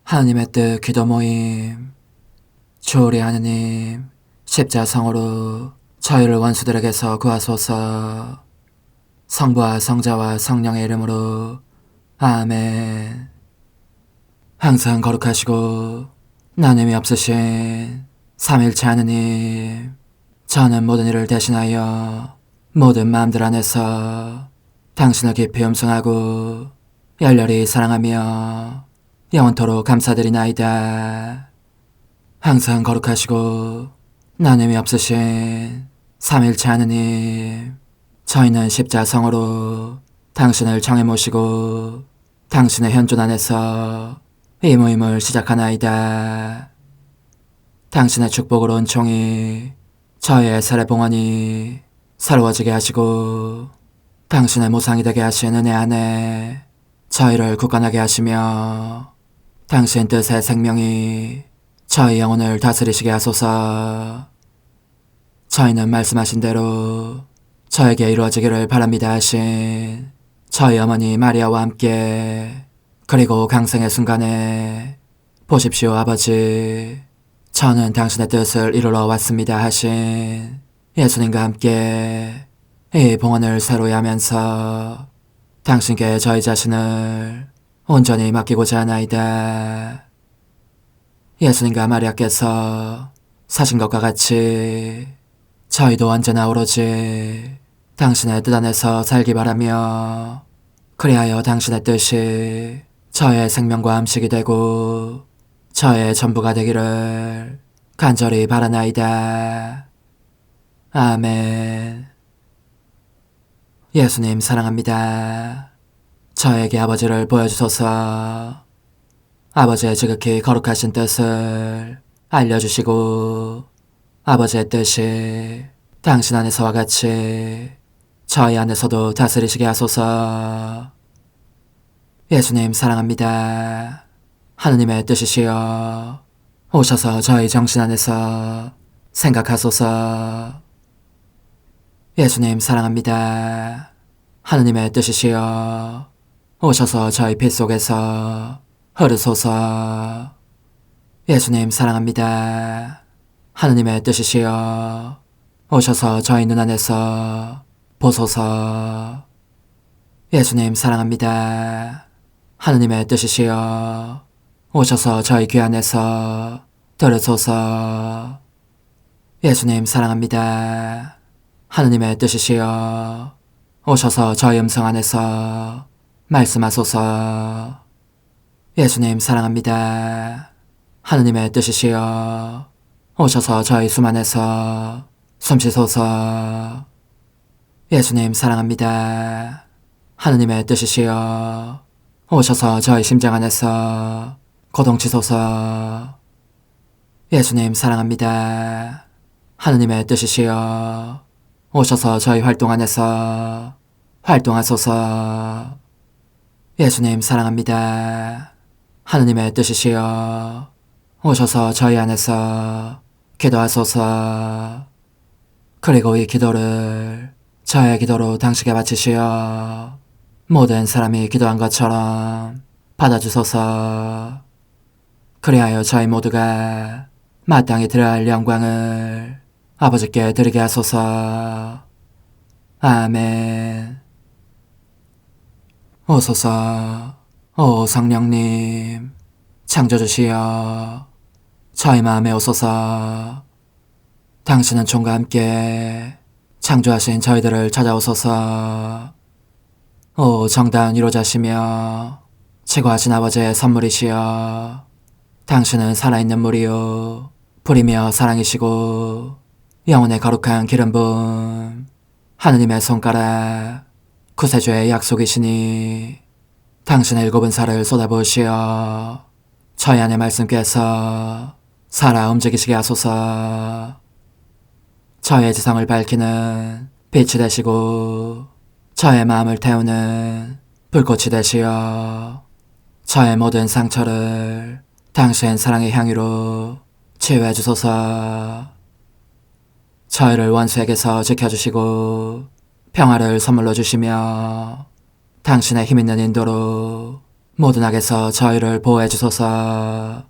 하느님의 뜻 기도 모임. 주 우리 하느님, 십자성으로 저희를 원수들에게서 구하소서. 성부와 성자와 성령의 이름으로 아멘. 항상 거룩하시고 나눔이 없으신 삼일체 하느님, 저는 모든 일을 대신하여 모든 마음들 안에서 당신을 깊이 음성하고 열렬히 사랑하며 영원토록 감사드리나이다. 항상 거룩하시고 나눔이 없으신 삼일체 하느님, 저희는 십자성으로 당신을 정해 모시고 당신의 현존 안에서 이 모임을 시작하나이다. 당신의 축복으로 은총이 저희의 세례봉헌이 새로워지게 하시고 당신의 모상이 되게 하신 은혜 안에 저희를 굳건하게 하시며 당신 뜻의 생명이 저희 영혼을 다스리시게 하소서. 저희는 말씀하신 대로 저에게 이루어지기를 바랍니다 하신 저희 어머니 마리아와 함께, 그리고 강생의 순간에 보십시오 아버지, 저는 당신의 뜻을 이루러 왔습니다 하신 예수님과 함께 이 봉헌을 새로이 하면서 당신께 저희 자신을 온전히 맡기고자 하나이다. 예수님과 마리아께서 사신 것과 같이 저희도 언제나 오로지 당신의 뜻 안에서 살기 바라며, 그리하여 당신의 뜻이 저의 생명과 음식이 되고 저의 전부가 되기를 간절히 바라나이다. 아멘. 예수님 사랑합니다. 저에게 아버지를 보여주소서. 아버지의 지극히 거룩하신 뜻을 알려주시고 아버지의 뜻이 당신 안에서와 같이 저희 안에서도 다스리시게 하소서. 예수님 사랑합니다. 하느님의 뜻이시여 오셔서 저희 정신 안에서 생각하소서. 예수님 사랑합니다. 하느님의 뜻이시여 오셔서 저희 피 속에서 흐르소서. 예수님 사랑합니다. 하느님의 뜻이시여 오셔서 저희 눈 안에서 보소서. 예수님 사랑합니다. 하느님의 뜻이시여 오셔서 저희 귀 안에서 들으소서. 예수님 사랑합니다. 하느님의 뜻이시여 오셔서 저희 음성 안에서 말씀하소서. 예수님 사랑합니다. 하느님의 뜻이시여 오셔서 저희 숨 안에서 숨쉬소서. 예수님 사랑합니다. 하느님의 뜻이시여 오셔서 저희 심장 안에서 고동치소서. 예수님 사랑합니다. 하느님의 뜻이시여 오셔서 저희 활동 안에서 활동하소서. 예수님 사랑합니다. 하느님의 뜻이시여 오셔서 저희 안에서 기도하소서. 그리고 이 기도를 저의 기도로 당신께 바치시어 모든 사람이 기도한 것처럼 받아주소서. 그리하여 저희 모두가 마땅히 드려야 할 영광을 아버지께 드리게 하소서. 아멘. 오소서. 오 성령님 창조주시여 저희 마음에 오소서. 당신은 총과 함께 창조하신 저희들을 찾아오소서. 오 정다운 위로자시며 최고하신 아버지의 선물이시여 당신은 살아있는 물이요 불이며 사랑이시고 영혼의 거룩한 기름 부음 하느님의 손가락 구세주의 약속이시니 당신의 일곱은 살을 쏟아부으시어 저희 안의 말씀께서 살아 움직이시게 하소서. 저의 지성을 밝히는 빛이 되시고 저의 마음을 태우는 불꽃이 되시어 저의 모든 상처를 당신 사랑의 향유로 치유해 주소서. 저희를 원수에게서 지켜주시고 평화를 선물로 주시며 당신의 힘있는 인도로 모든 악에서 저희를 보호해 주소서.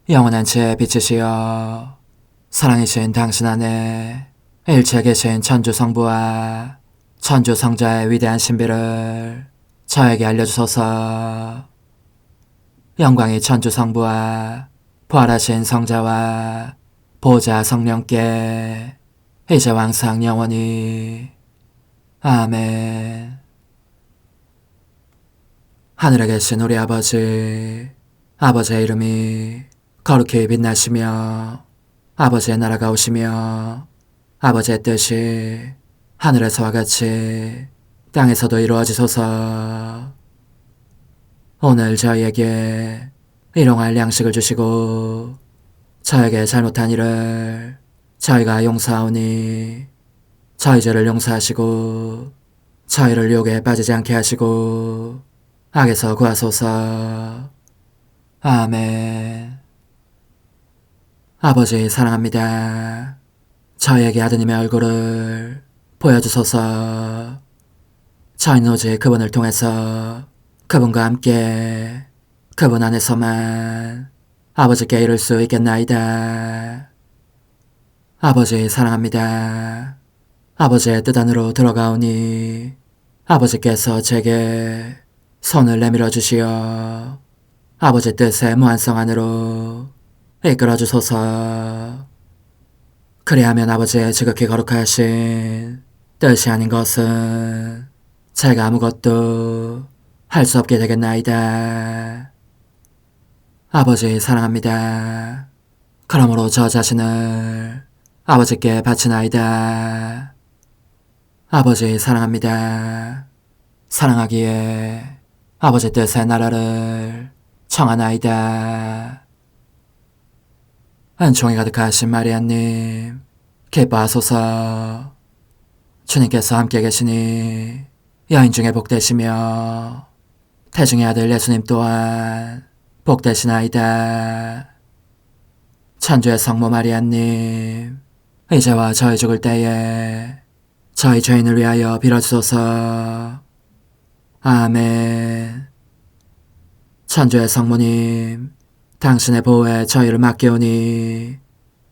영원한 지혜의 빛이시여 사랑이신 당신 안에 일체에 계신 천주 성부와 천주 성자의 위대한 신비를 저에게 알려주소서. 영광이 천주 성부와 부활하신 성자와 보호자 성령께 이제와 항상 영원히 아멘. 하늘에 계신 우리 아버지, 아버지의 이름이 거룩히 빛나시며 아버지의 나라가 오시며 아버지의 뜻이 하늘에서와 같이 땅에서도 이루어지소서. 오늘 저희에게 일용할 양식을 주시고 저에게 잘못한 일을 저희가 용서하오니 저희 죄를 용서하시고 저희를 유혹에 빠지지 않게 하시고 악에서 구하소서. 아멘. 아버지 사랑합니다. 저희에게 아드님의 얼굴을 보여주소서. 저희는 오직 그분을 통해서 그분과 함께 그분 안에서만 아버지께 이룰 수 있겠나이다. 아버지 사랑합니다. 아버지의 뜻 안으로 들어가오니 아버지께서 제게 손을 내밀어 주시어 아버지 뜻의 무한성 안으로 이끌어 주소서. 그리하면 아버지의 지극히 거룩하신 뜻이 아닌 것은 제가 아무것도 할 수 없게 되겠나이다. 아버지 사랑합니다. 그러므로 저 자신을 아버지께 바치나이다. 아버지 사랑합니다. 사랑하기에 아버지 뜻의 나라를 청하나이다. 은총이 가득하신 마리아님, 기뻐하소서. 주님께서 함께 계시니 여인 중에 복되시며 태중의 아들 예수님 또한 복되시나이다. 천주의 성모 마리아님, 이제와 저희 죽을 때에 저희 죄인을 위하여 빌어주소서. 아멘. 천주의 성모님, 당신의 보호에 저희를 맡기오니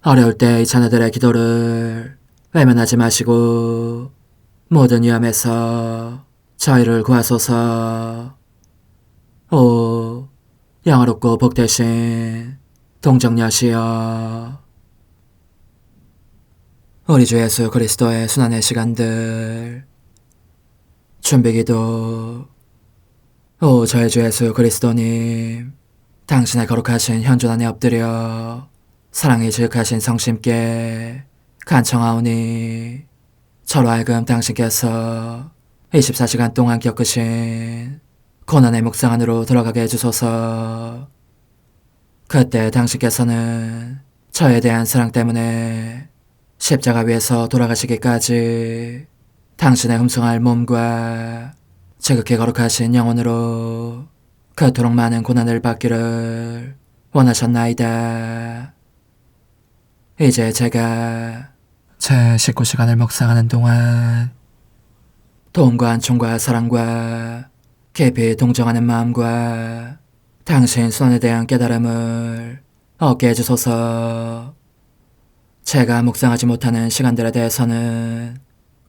어려울 때 이 자녀들의 기도를 외면하지 마시고 모든 위험에서 저희를 구하소서. 오, 영화롭고 복되신 동정녀시여, 우리 주 예수 그리스도의 순환의 시간들 준비기도. 오 저의 주 예수 그리스도님, 당신의 거룩하신 현존 안에 엎드려 사랑이 지극하신 성심께 간청하오니 저로 하여금 당신께서 24시간 동안 겪으신 고난의 묵상 안으로 들어가게 해주소서. 그때 당신께서는 저에 대한 사랑 때문에 십자가 위에서 돌아가시기까지 당신의 흠숭할 몸과 지극히 거룩하신 영혼으로 그토록 많은 고난을 받기를 원하셨나이다. 이제 제가 제 19시간을 묵상하는 동안 도움과 안총과 사랑과 깊이 동정하는 마음과 당신 손에 대한 깨달음을 얻게 해주소서. 제가 묵상하지 못하는 시간들에 대해서는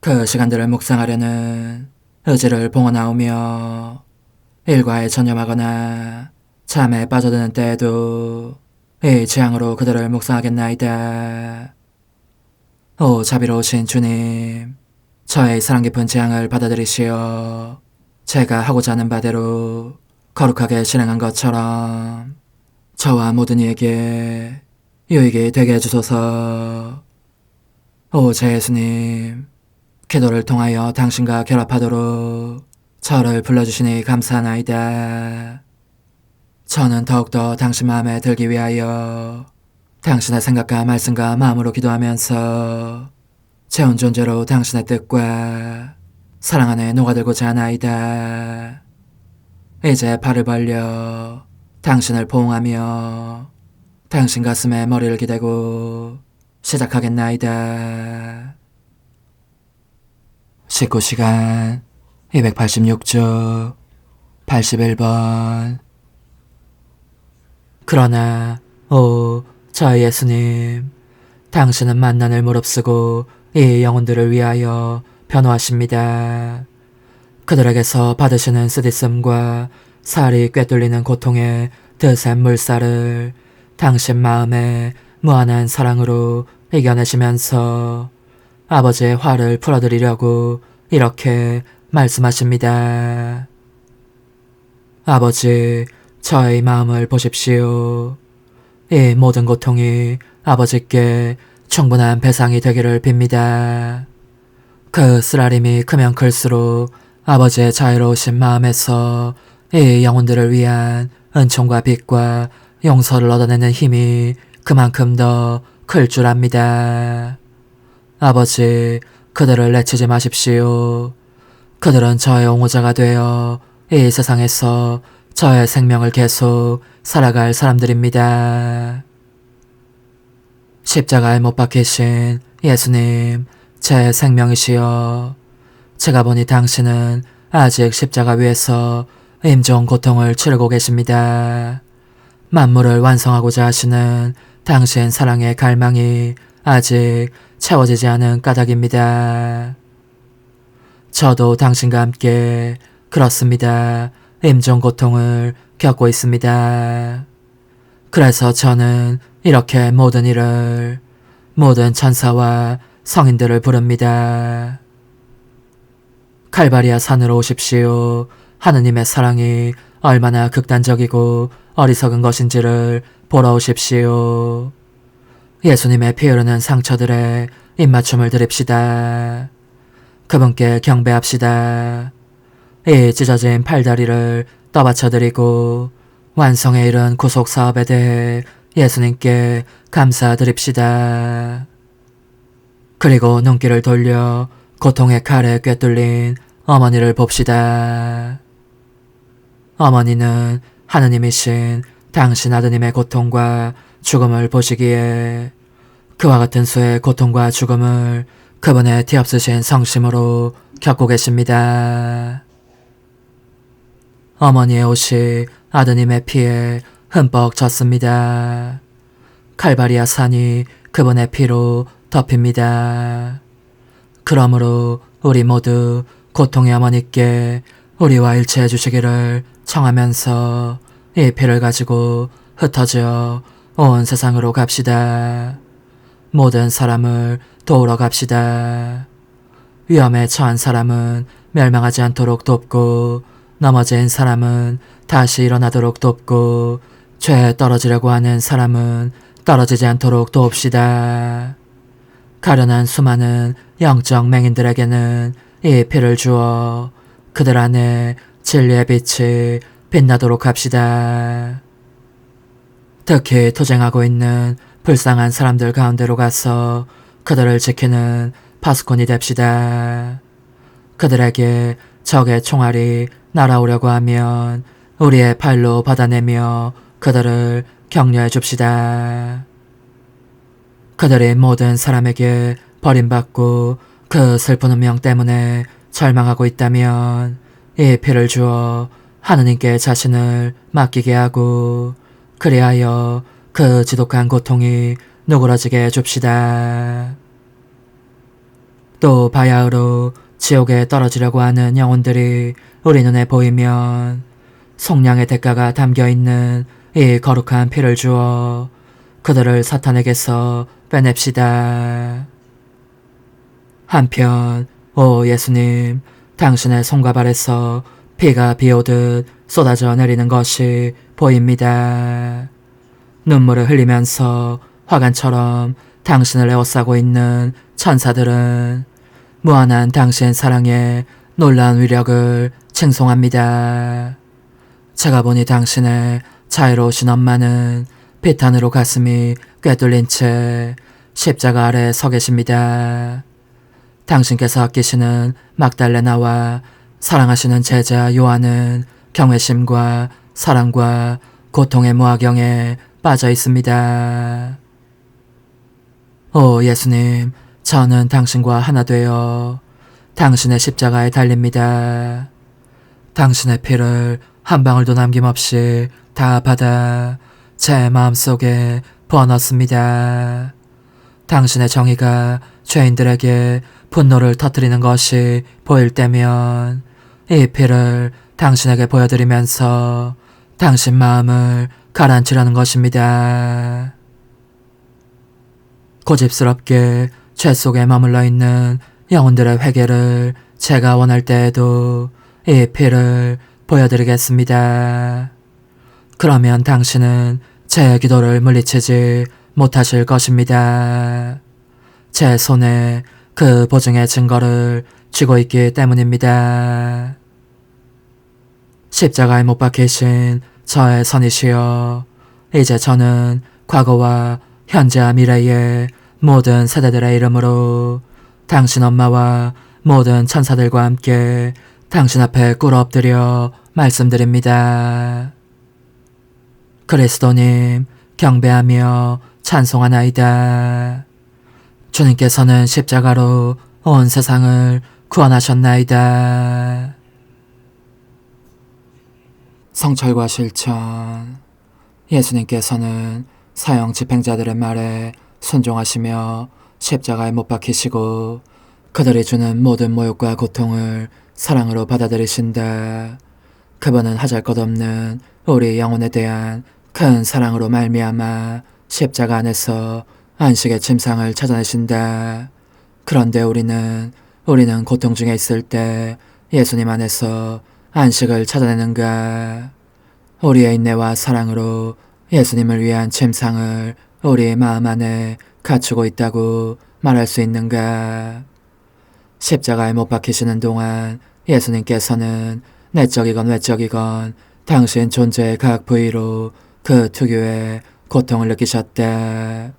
그 시간들을 묵상하려는 의지를 봉헌하오며 일과에 전념하거나 잠에 빠져드는 때에도 이 취향으로 그들을 묵상하겠나이다. 오 자비로우신 주님, 저의 사랑 깊은 재앙을 받아들이시어 제가 하고자 하는 바대로 거룩하게 실행한 것처럼 저와 모든 이에게 유익이 되게 해주소서. 오 제 예수님, 기도를 통하여 당신과 결합하도록 저를 불러주시니 감사하나이다. 저는 더욱더 당신 마음에 들기 위하여 당신의 생각과 말씀과 마음으로 기도하면서 제 온 존재로 당신의 뜻과 사랑 안에 녹아들고자 하나이다. 이제 팔을 벌려 당신을 포옹하며 당신 가슴에 머리를 기대고 시작하겠나이다. 19시간 286주 81번. 그러나 저희 예수님, 당신은 만난을 무릅쓰고 이 영혼들을 위하여 변호하십니다. 그들에게서 받으시는 쓰디씀과 살이 꿰뚫리는 고통의 드센 물살을 당신 마음에 무한한 사랑으로 이겨내시면서 아버지의 화를 풀어드리려고 이렇게 말씀하십니다. 아버지, 저의 마음을 보십시오. 이 모든 고통이 아버지께 충분한 배상이 되기를 빕니다. 그 쓰라림이 크면 클수록 아버지의 자유로우신 마음에서 이 영혼들을 위한 은총과 빛과 용서를 얻어내는 힘이 그만큼 더 클 줄 압니다. 아버지, 그들을 내치지 마십시오. 그들은 저의 옹호자가 되어 이 세상에서 저의 생명을 계속 살아갈 사람들입니다. 십자가에 못 박히신 예수님, 제 생명이시여, 제가 보니 당신은 아직 십자가 위에서 임종 고통을 치르고 계십니다. 만물을 완성하고자 하시는 당신 사랑의 갈망이 아직 채워지지 않은 까닭입니다. 저도 당신과 함께 그렇습니다. 임종 고통을 겪고 있습니다. 그래서 저는 이렇게 모든 일을, 모든 천사와 성인들을 부릅니다. 칼바리아 산으로 오십시오. 하느님의 사랑이 얼마나 극단적이고 어리석은 것인지를 보러 오십시오. 예수님의 피 흐르는 상처들에 입맞춤을 드립시다. 그분께 경배합시다. 이 찢어진 팔다리를 떠받쳐드리고 완성에 이른 구속사업에 대해 예수님께 감사드립시다. 그리고 눈길을 돌려 고통의 칼에 꿰뚫린 어머니를 봅시다. 어머니는 하느님이신 당신 아드님의 고통과 죽음을 보시기에 그와 같은 수의 고통과 죽음을 그분의 티없으신 성심으로 겪고 계십니다. 어머니의 옷이 아드님의 피에 흠뻑 젖습니다. 칼바리아 산이 그분의 피로 덮입니다. 그러므로 우리 모두 고통의 어머니께 우리와 일치해 주시기를 청하면서 이 피를 가지고 흩어져 온 세상으로 갑시다. 모든 사람을 도우러 갑시다. 위험에 처한 사람은 멸망하지 않도록 돕고 넘어진 사람은 다시 일어나도록 돕고 죄에 떨어지려고 하는 사람은 떨어지지 않도록 돕시다. 가련한 수많은 영적 맹인들에게는 이 피를 주어 그들 안에 진리의 빛이 빛나도록 합시다. 특히 투쟁하고 있는 불쌍한 사람들 가운데로 가서 그들을 지키는 파수꾼이 됩시다. 그들에게 적의 총알이 날아오려고 하면 우리의 팔로 받아내며 그들을 격려해 줍시다. 그들이 모든 사람에게 버림받고 그 슬픈 운명 때문에 절망하고 있다면 이 피를 주어 하느님께 자신을 맡기게 하고 그리하여 그 지독한 고통이 누그러지게 해줍시다. 또 바야흐로 지옥에 떨어지려고 하는 영혼들이 우리 눈에 보이면 속량의 대가가 담겨있는 이 거룩한 피를 주어 그들을 사탄에게서 빼냅시다. 한편 오 예수님, 당신의 손과 발에서 피가 비오듯 쏟아져 내리는 것이 보입니다. 눈물을 흘리면서 화관처럼 당신을 에워싸고 있는 천사들은 무한한 당신 사랑의 놀라운 위력을 칭송합니다. 제가 보니 당신의 자유로우신 엄마는 비탄으로 가슴이 꿰뚫린 채 십자가 아래 서 계십니다. 당신께서 아끼시는 막달레나와 사랑하시는 제자 요한은 경외심과 사랑과 고통의 무화경에 빠져 있습니다. 오 예수님, 저는 당신과 하나 되어 당신의 십자가에 달립니다. 당신의 피를 한 방울도 남김없이 다 받아 제 마음속에 부어넣습니다. 당신의 정의가 죄인들에게 분노를 터뜨리는 것이 보일 때면 이 피를 당신에게 보여드리면서 당신 마음을 가라앉히려는 것입니다. 고집스럽게 죄 속에 머물러 있는 영혼들의 회개를 제가 원할 때에도 이 피를 보여드리겠습니다. 그러면 당신은 제 기도를 물리치지 못하실 것입니다. 제 손에 그 보증의 증거를 쥐고 있기 때문입니다. 십자가에 못 박히신 저의 선이시여, 이제 저는 과거와 현재와 미래의 모든 세대들의 이름으로 당신 엄마와 모든 천사들과 함께 당신 앞에 꿇어 엎드려 말씀드립니다. 그리스도님, 경배하며 찬송하나이다. 주님께서는 십자가로 온 세상을 구원하셨나이다. 성철과 실천. 예수님께서는 사형 집행자들의 말에 순종하시며 십자가에 못 박히시고 그들이 주는 모든 모욕과 고통을 사랑으로 받아들이신다. 그분은 하잘것없는 우리 영혼에 대한 큰 사랑으로 말미암아 십자가 안에서 안식의 침상을 찾아내신다. 그런데 우리는 고통 중에 있을 때 예수님 안에서 안식을 찾아내는가? 우리의 인내와 사랑으로 예수님을 위한 침상을 우리의 마음 안에 갖추고 있다고 말할 수 있는가? 십자가에 못 박히시는 동안 예수님께서는 내적이건 외적이건 당신 존재의 각 부위로 그 특유의 고통을 느끼셨다.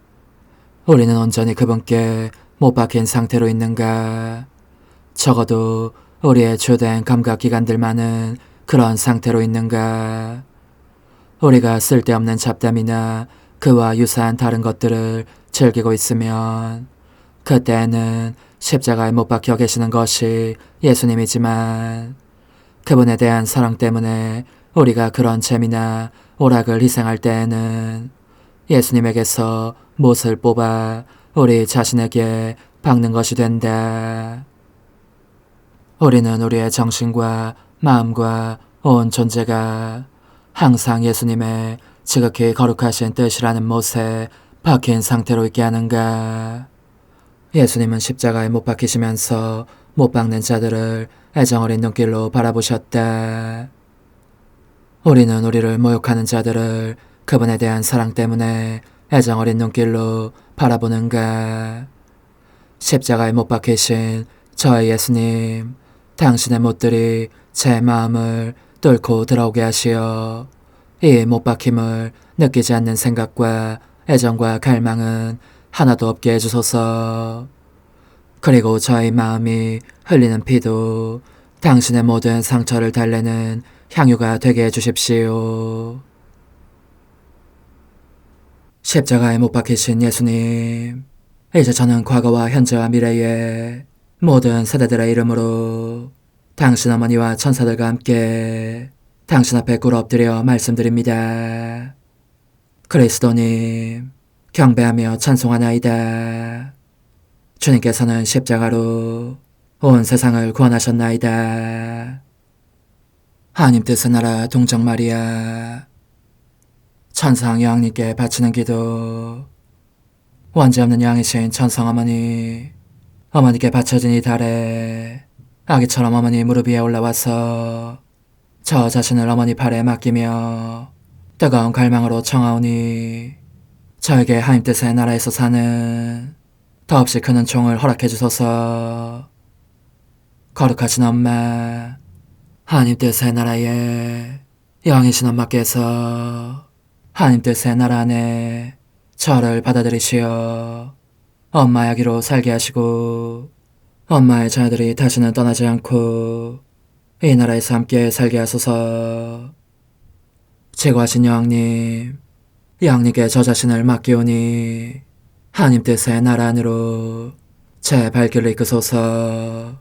우리는 온전히 그분께 못 박힌 상태로 있는가? 적어도 우리의 주된 감각기관들만은 그런 상태로 있는가? 우리가 쓸데없는 잡담이나 그와 유사한 다른 것들을 즐기고 있으면 그때는 십자가에 못 박혀 계시는 것이 예수님이지만 그분에 대한 사랑 때문에 우리가 그런 재미나 오락을 희생할 때에는 예수님에게서 못을 뽑아 우리 자신에게 박는 것이 된다. 우리는 우리의 정신과 마음과 온 존재가 항상 예수님의 지극히 거룩하신 뜻이라는 못에 박힌 상태로 있게 하는가? 예수님은 십자가에 못 박히시면서 못 박는 자들을 애정어린 눈길로 바라보셨다. 우리는 우리를 모욕하는 자들을 그분에 대한 사랑 때문에 애정어린 눈길로 바라보는가? 십자가에 못 박히신 저의 예수님, 당신의 못들이 제 마음을 뚫고 들어오게 하시어 이 못 박힘을 느끼지 않는 생각과 애정과 갈망은 하나도 없게 해주소서. 그리고 저의 마음이 흘리는 피도 당신의 모든 상처를 달래는 향유가 되게 해주십시오. 십자가에 못 박히신 예수님, 이제 저는 과거와 현재와 미래의 모든 세대들의 이름으로 당신 어머니와 천사들과 함께 당신 앞에 꿇어 엎드려 말씀드립니다. 그리스도님, 경배하며 찬송하나이다. 주님께서는 십자가로 온 세상을 구원하셨나이다. 하나님 뜻의 나라 동정 마리아, 천상 여왕님께 바치는 기도. 원죄 없는 여왕이신 천상 어머니, 어머니께 바쳐진 이 달에 아기처럼 어머니 무릎 위에 올라와서 저 자신을 어머니 팔에 맡기며 뜨거운 갈망으로 청하오니 저에게 하나님 뜻의 나라에서 사는 더없이 큰 은총을 허락해 주소서. 거룩하신 엄마, 하나님 뜻의 나라에 여왕이신 엄마께서 하나님 뜻의 나라 안에 저를 받아들이시어 엄마의 아기로 살게 하시고 엄마의 자녀들이 다시는 떠나지 않고 이 나라에서 함께 살게 하소서. 제거하신 여왕님, 여왕님께 저 자신을 맡기오니 하나님 뜻의 나라 안으로 제 발길을 이끄소서.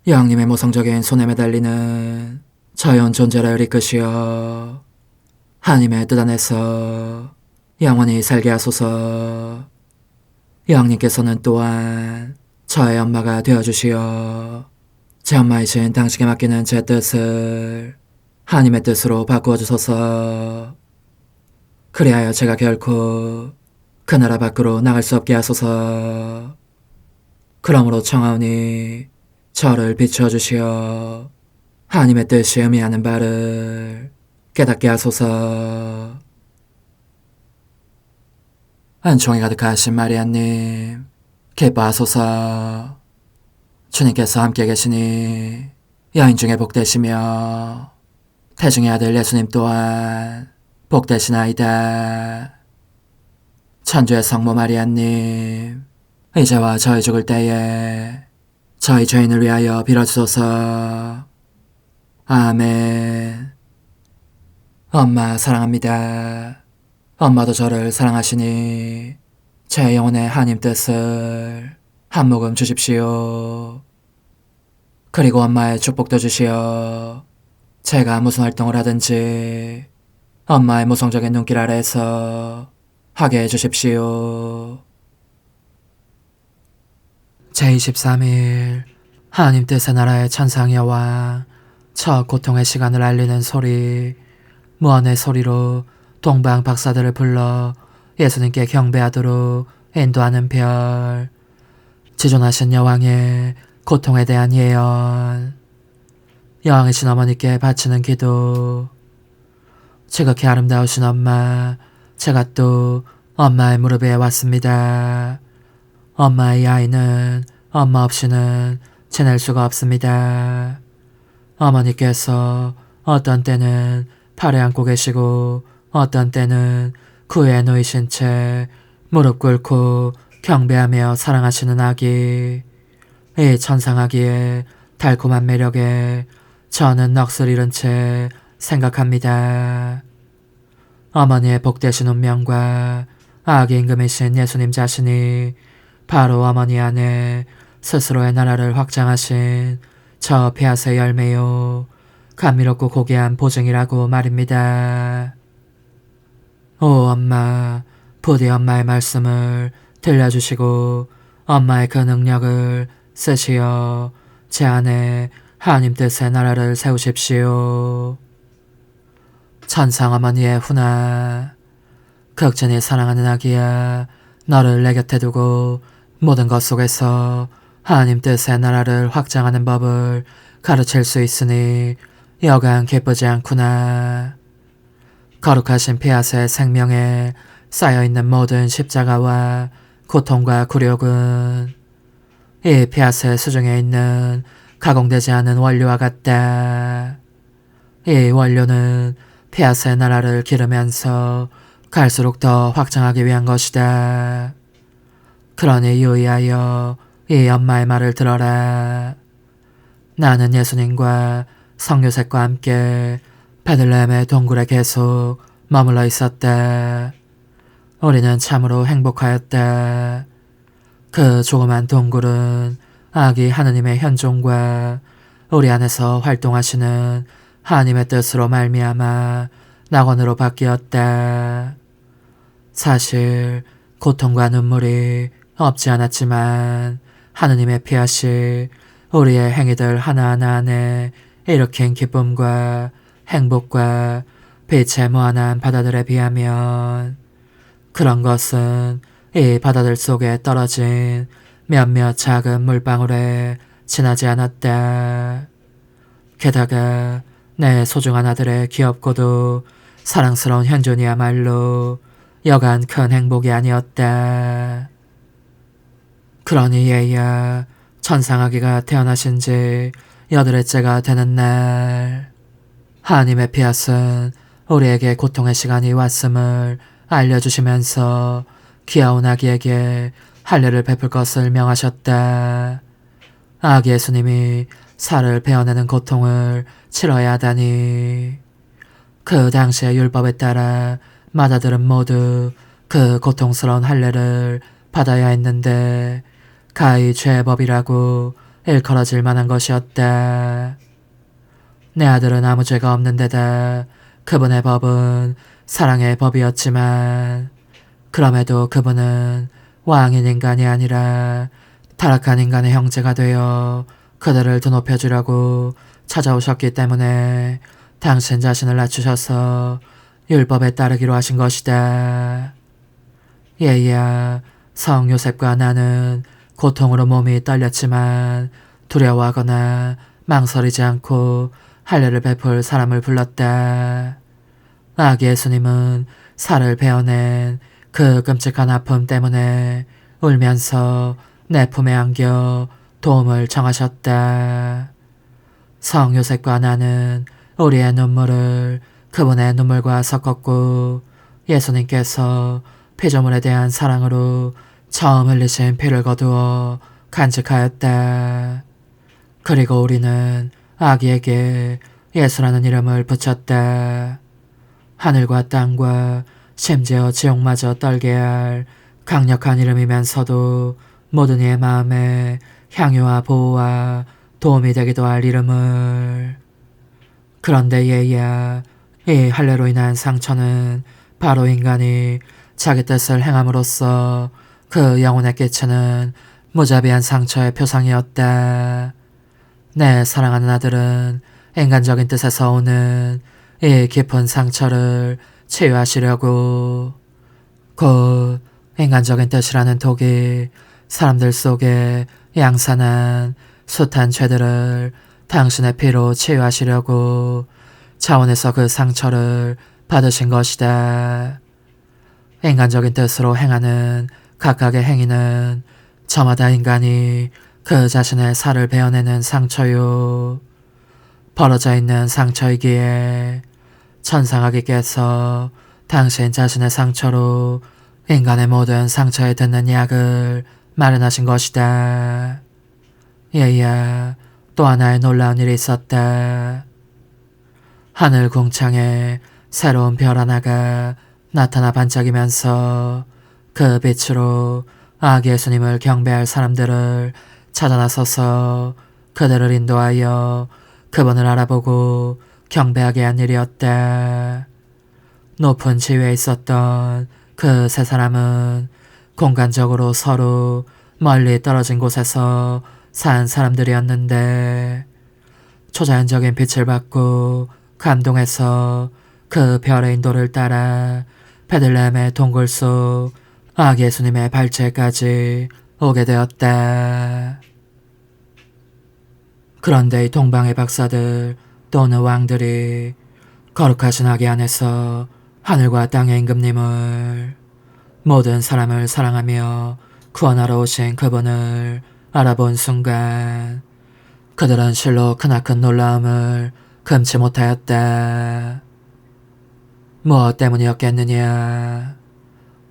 여왕님의 모성적인 손에 매달리는 자연 존재를 이끄시어 하나님의 뜻 안에서 영원히 살게 하소서. 영님께서는 또한 저의 엄마가 되어주시어 제 엄마이신 당신께 맡기는 제 뜻을 하나님의 뜻으로 바꾸어 주소서. 그리하여 제가 결코 그 나라 밖으로 나갈 수 없게 하소서. 그러므로 청하오니 저를 비추어 주시어 하나님의 뜻이 의미하는 바를 깨닫게 하소서. 은총이 가득하신 마리아님, 기뻐하소서. 주님께서 함께 계시니 여인 중에 복되시며 태중의 아들 예수님 또한 복되시나이다. 천주의 성모 마리아님, 이제와 저희 죽을 때에 저희 죄인을 위하여 빌어주소서. 아멘. 엄마 사랑합니다. 엄마도 저를 사랑하시니 제 영혼의 하나님 뜻을 한 모금 주십시오. 그리고 엄마의 축복도 주시어 제가 무슨 활동을 하든지 엄마의 모성적인 눈길 아래에서 하게 해주십시오. 제23일 하나님 뜻의 나라의 천상여왕 첫 고통의 시간을 알리는 소리, 무언의 소리로 동방 박사들을 불러 예수님께 경배하도록 인도하는 별, 지존하신 여왕의 고통에 대한 예언, 여왕이신 어머니께 바치는 기도. 지극히 아름다우신 엄마, 제가 또 엄마의 무릎 위에 왔습니다. 엄마의 아이는 엄마 없이는 지낼 수가 없습니다. 어머니께서 어떤 때는 팔에 안고 계시고 어떤 때는 구에 누이신 채 무릎 꿇고 경배하며 사랑하시는 아기, 이 천상아기의 달콤한 매력에 저는 넋을 잃은 채 생각합니다. 어머니의 복되신 운명과 아기 임금이신 예수님 자신이 바로 어머니 안에 스스로의 나라를 확장하신 저 폐하의 열매요, 감미롭고 고귀한 보증이라고 말입니다. 오 엄마, 부디 엄마의 말씀을 들려주시고 엄마의 그 능력을 쓰시어 제 안에 하나님 뜻의 나라를 세우십시오. 천상어머니의 훈아, 극진히 사랑하는 아기야, 너를 내 곁에 두고 모든 것 속에서 하나님 뜻의 나라를 확장하는 법을 가르칠 수 있으니 여간 기쁘지 않구나. 거룩하신 피아스의 생명에 쌓여있는 모든 십자가와 고통과 굴욕은 이 피아스의 수중에 있는 가공되지 않은 원료와 같다. 이 원료는 피아스의 나라를 기르면서 갈수록 더 확장하기 위한 것이다. 그러니 유의하여 이 엄마의 말을 들어라. 나는 예수님과 성요셉과 함께 베들레헴의 동굴에 계속 머물러 있었다. 우리는 참으로 행복하였다. 그 조그만 동굴은 아기 하느님의 현존과 우리 안에서 활동하시는 하나님의 뜻으로 말미암아 낙원으로 바뀌었다. 사실 고통과 눈물이 없지 않았지만 하느님의 피하시 우리의 행위들 하나하나 안에 일으킨 기쁨과 행복과 빛의 무한한 바다들에 비하면 그런 것은 이 바다들 속에 떨어진 몇몇 작은 물방울에 지나지 않았다. 게다가 내 소중한 아들의 귀엽고도 사랑스러운 현존이야말로 여간 큰 행복이 아니었다. 그러니 얘야, 천상아기가 태어나신 지 8일째가 되는 날, 하나님의 피앗은 우리에게 고통의 시간이 왔음을 알려주시면서 귀여운 아기에게 할례를 베풀 것을 명하셨다. 아기 예수님이 살을 베어내는 고통을 치러야 하다니. 그 당시의 율법에 따라 마다들은 모두 그 고통스러운 할례를 받아야 했는데 가히 죄법이라고 일컬어질 만한 것이었다. 내 아들은 아무 죄가 없는 데다 그분의 법은 사랑의 법이었지만 그럼에도 그분은 왕인 인간이 아니라 타락한 인간의 형제가 되어 그들을 드높여주려고 찾아오셨기 때문에 당신 자신을 낮추셔서 율법에 따르기로 하신 것이다. 얘야, 성 요셉과 나는 고통으로 몸이 떨렸지만 두려워하거나 망설이지 않고 할례를 베풀 사람을 불렀다. 아기 예수님은 살을 베어낸 그 끔찍한 아픔 때문에 울면서 내 품에 안겨 도움을 청하셨다. 성 요셉과 나는 우리의 눈물을 그분의 눈물과 섞었고 예수님께서 피조물에 대한 사랑으로 처음 흘리신 피를 거두어 간직하였다. 그리고 우리는 아기에게 예수라는 이름을 붙였다. 하늘과 땅과 심지어 지옥마저 떨게 할 강력한 이름이면서도 모든 이의 마음에 향유와 보호와 도움이 되기도 할 이름을. 그런데 얘야, 이 할례로 인한 상처는 바로 인간이 자기 뜻을 행함으로써 그 영혼에 끼치는 무자비한 상처의 표상이었다. 내 사랑하는 아들은 인간적인 뜻에서 오는 이 깊은 상처를 치유하시려고 곧 인간적인 뜻이라는 독이 사람들 속에 양산한 숱한 죄들을 당신의 피로 치유하시려고 차원에서 그 상처를 받으신 것이다. 인간적인 뜻으로 행하는 각각의 행위는 저마다 인간이 그 자신의 살을 베어내는 상처요. 벌어져 있는 상처이기에 천상아기께서 당신 자신의 상처로 인간의 모든 상처에 듣는 약을 마련하신 것이다. 얘야, 또 하나의 놀라운 일이 있었다. 하늘 궁창에 새로운 별 하나가 나타나 반짝이면서 그 빛으로 아기 예수님을 경배할 사람들을 찾아 나서서 그들을 인도하여 그분을 알아보고 경배하게 한 일이었다. 높은 지위에 있었던 그 세 사람은 공간적으로 서로 멀리 떨어진 곳에서 산 사람들이었는데 초자연적인 빛을 받고 감동해서 그 별의 인도를 따라 베들레헴의 동굴 속 아기 예수님의 발치에까지 오게 되었다. 그런데 이 동방의 박사들 또는 왕들이 거룩하신 아기 안에서 하늘과 땅의 임금님을 모든 사람을 사랑하며 구원하러 오신 그분을 알아본 순간 그들은 실로 크나큰 놀라움을 금치 못하였다. 무엇 때문이었겠느냐?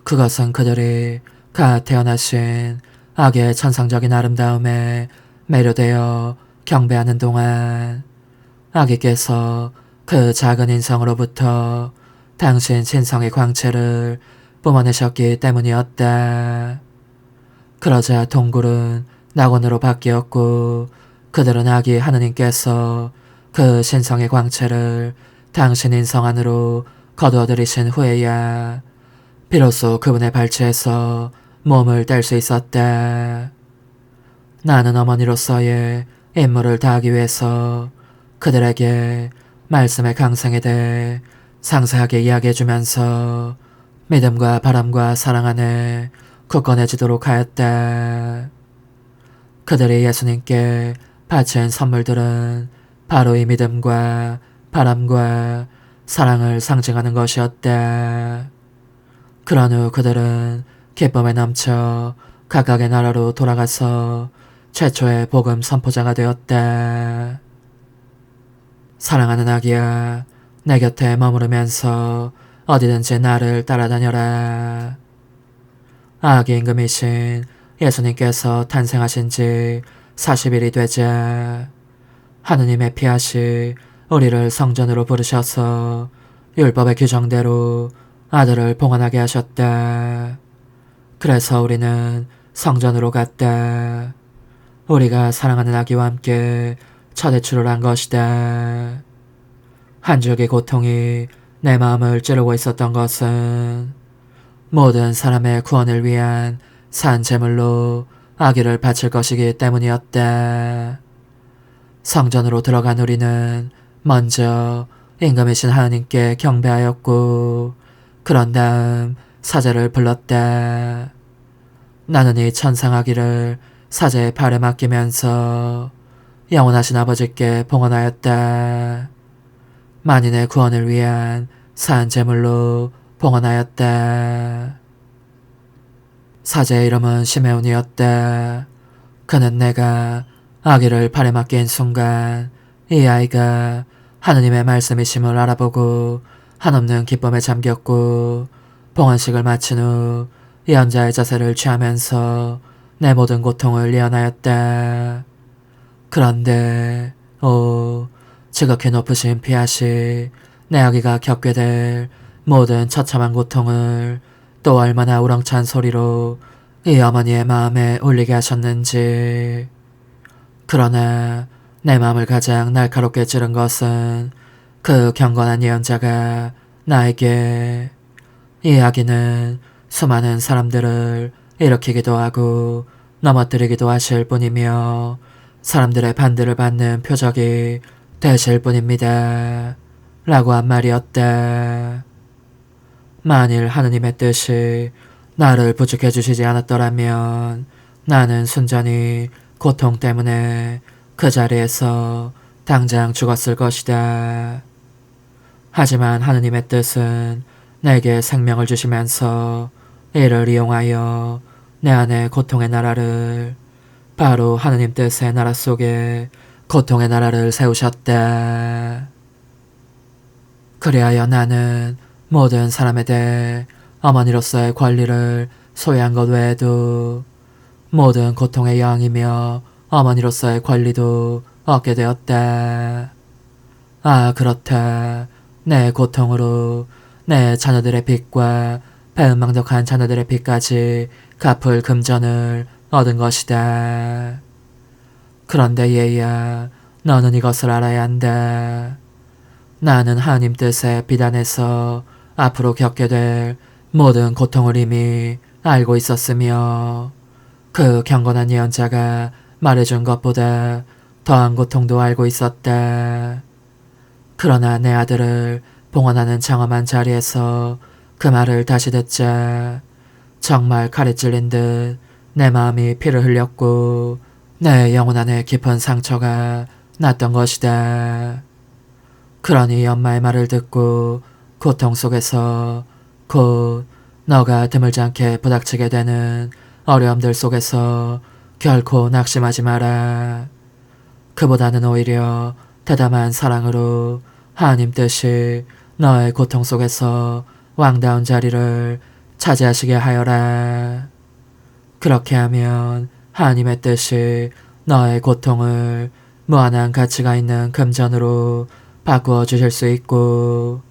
그것은 그들이 갓 태어나신 아기의 천상적인 아름다움에 매료되어 경배하는 동안 아기께서 그 작은 인성으로부터 당신 신성의 광채를 뿜어내셨기 때문이었다. 그러자 동굴은 낙원으로 바뀌었고 그들은 아기 하느님께서 그 신성의 광채를 당신 인성 안으로 거두어들이신 후에야 비로소 그분의 발치에서 몸을 뗄 수 있었다. 나는 어머니로서의 임무를 다하기 위해서 그들에게 말씀의 강성에 대해 상세하게 이야기해주면서 믿음과 바람과 사랑 안에 굳건해지도록 하였다. 그들이 예수님께 바친 선물들은 바로 이 믿음과 바람과 사랑을 상징하는 것이었다. 그런 후 그들은 기쁨에 넘쳐 각각의 나라로 돌아가서 최초의 복음 선포자가 되었다. 사랑하는 아기야, 내 곁에 머무르면서 어디든지 나를 따라다녀라. 아기 임금이신 예수님께서 탄생하신 지 40일이 되자 하느님의 피하시 우리를 성전으로 부르셔서 율법의 규정대로 아들을 봉헌하게 하셨다. 그래서 우리는 성전으로 갔다. 우리가 사랑하는 아기와 함께 첫 외출을 한 것이다. 한 줄기 고통이 내 마음을 찌르고 있었던 것은 모든 사람의 구원을 위한 산 제물로 아기를 바칠 것이기 때문이었다. 성전으로 들어간 우리는 먼저 임금이신 하나님께 경배하였고 그런 다음 사제를 불렀다. 나는 이 천상아기를 사제의 발에 맡기면서 영원하신 아버지께 봉헌하였다. 만인의 구원을 위한 산 제물로 봉헌하였다. 사제의 이름은 시메온이었다. 그는 내가 아기를 발에 맡긴 순간 이 아이가 하느님의 말씀이심을 알아보고 한없는 기쁨에 잠겼고 봉헌식을 마친 후 예언자의 자세를 취하면서 내 모든 고통을 예언하였다. 그런데 지극히 높으신 피하시 내 아기가 겪게 될 모든 처참한 고통을 또 얼마나 우렁찬 소리로 이 어머니의 마음에 울리게 하셨는지. 그러나 내 마음을 가장 날카롭게 찌른 것은 그 경건한 예언자가 나에게 이 아기는 수많은 사람들을 일으키기도 하고 넘어뜨리기도 하실 뿐이며 사람들의 반대를 받는 표적이 되실 뿐입니다. 라고 한 말이었다. 만일 하느님의 뜻이 나를 부축해 주시지 않았더라면 나는 순전히 고통 때문에 그 자리에서 당장 죽었을 것이다. 하지만 하느님의 뜻은 내게 생명을 주시면서 이를 이용하여 내 안의 고통의 나라를 바로 하느님 뜻의 나라 속에 고통의 나라를 세우셨다. 그리하여 나는 모든 사람에 대해 어머니로서의 권리를 소유한 것 외에도 모든 고통의 여왕이며 어머니로서의 권리도 얻게 되었다. 아, 그렇다. 내 고통으로 내 자녀들의 빚과 배은망덕한 자녀들의 빚까지 갚을 금전을 얻은 것이다. 그런데 얘야, 너는 이것을 알아야 한다. 나는 하나님 뜻의 비단에서 앞으로 겪게 될 모든 고통을 이미 알고 있었으며 그 경건한 예언자가 말해준 것보다 더한 고통도 알고 있었다. 그러나 내 아들을 봉헌하는 장엄한 자리에서 그 말을 다시 듣자 정말 칼에 찔린 듯 내 마음이 피를 흘렸고 내 영혼 안에 깊은 상처가 났던 것이다. 그러니 엄마의 말을 듣고 고통 속에서 곧 너가 드물지 않게 부닥치게 되는 어려움들 속에서 결코 낙심하지 마라. 그보다는 오히려 대담한 사랑으로 하나님 뜻이 너의 고통 속에서 왕다운 자리를 차지하시게 하여라. 그렇게 하면 하나님의 뜻이 너의 고통을 무한한 가치가 있는 금전으로 바꾸어 주실 수 있고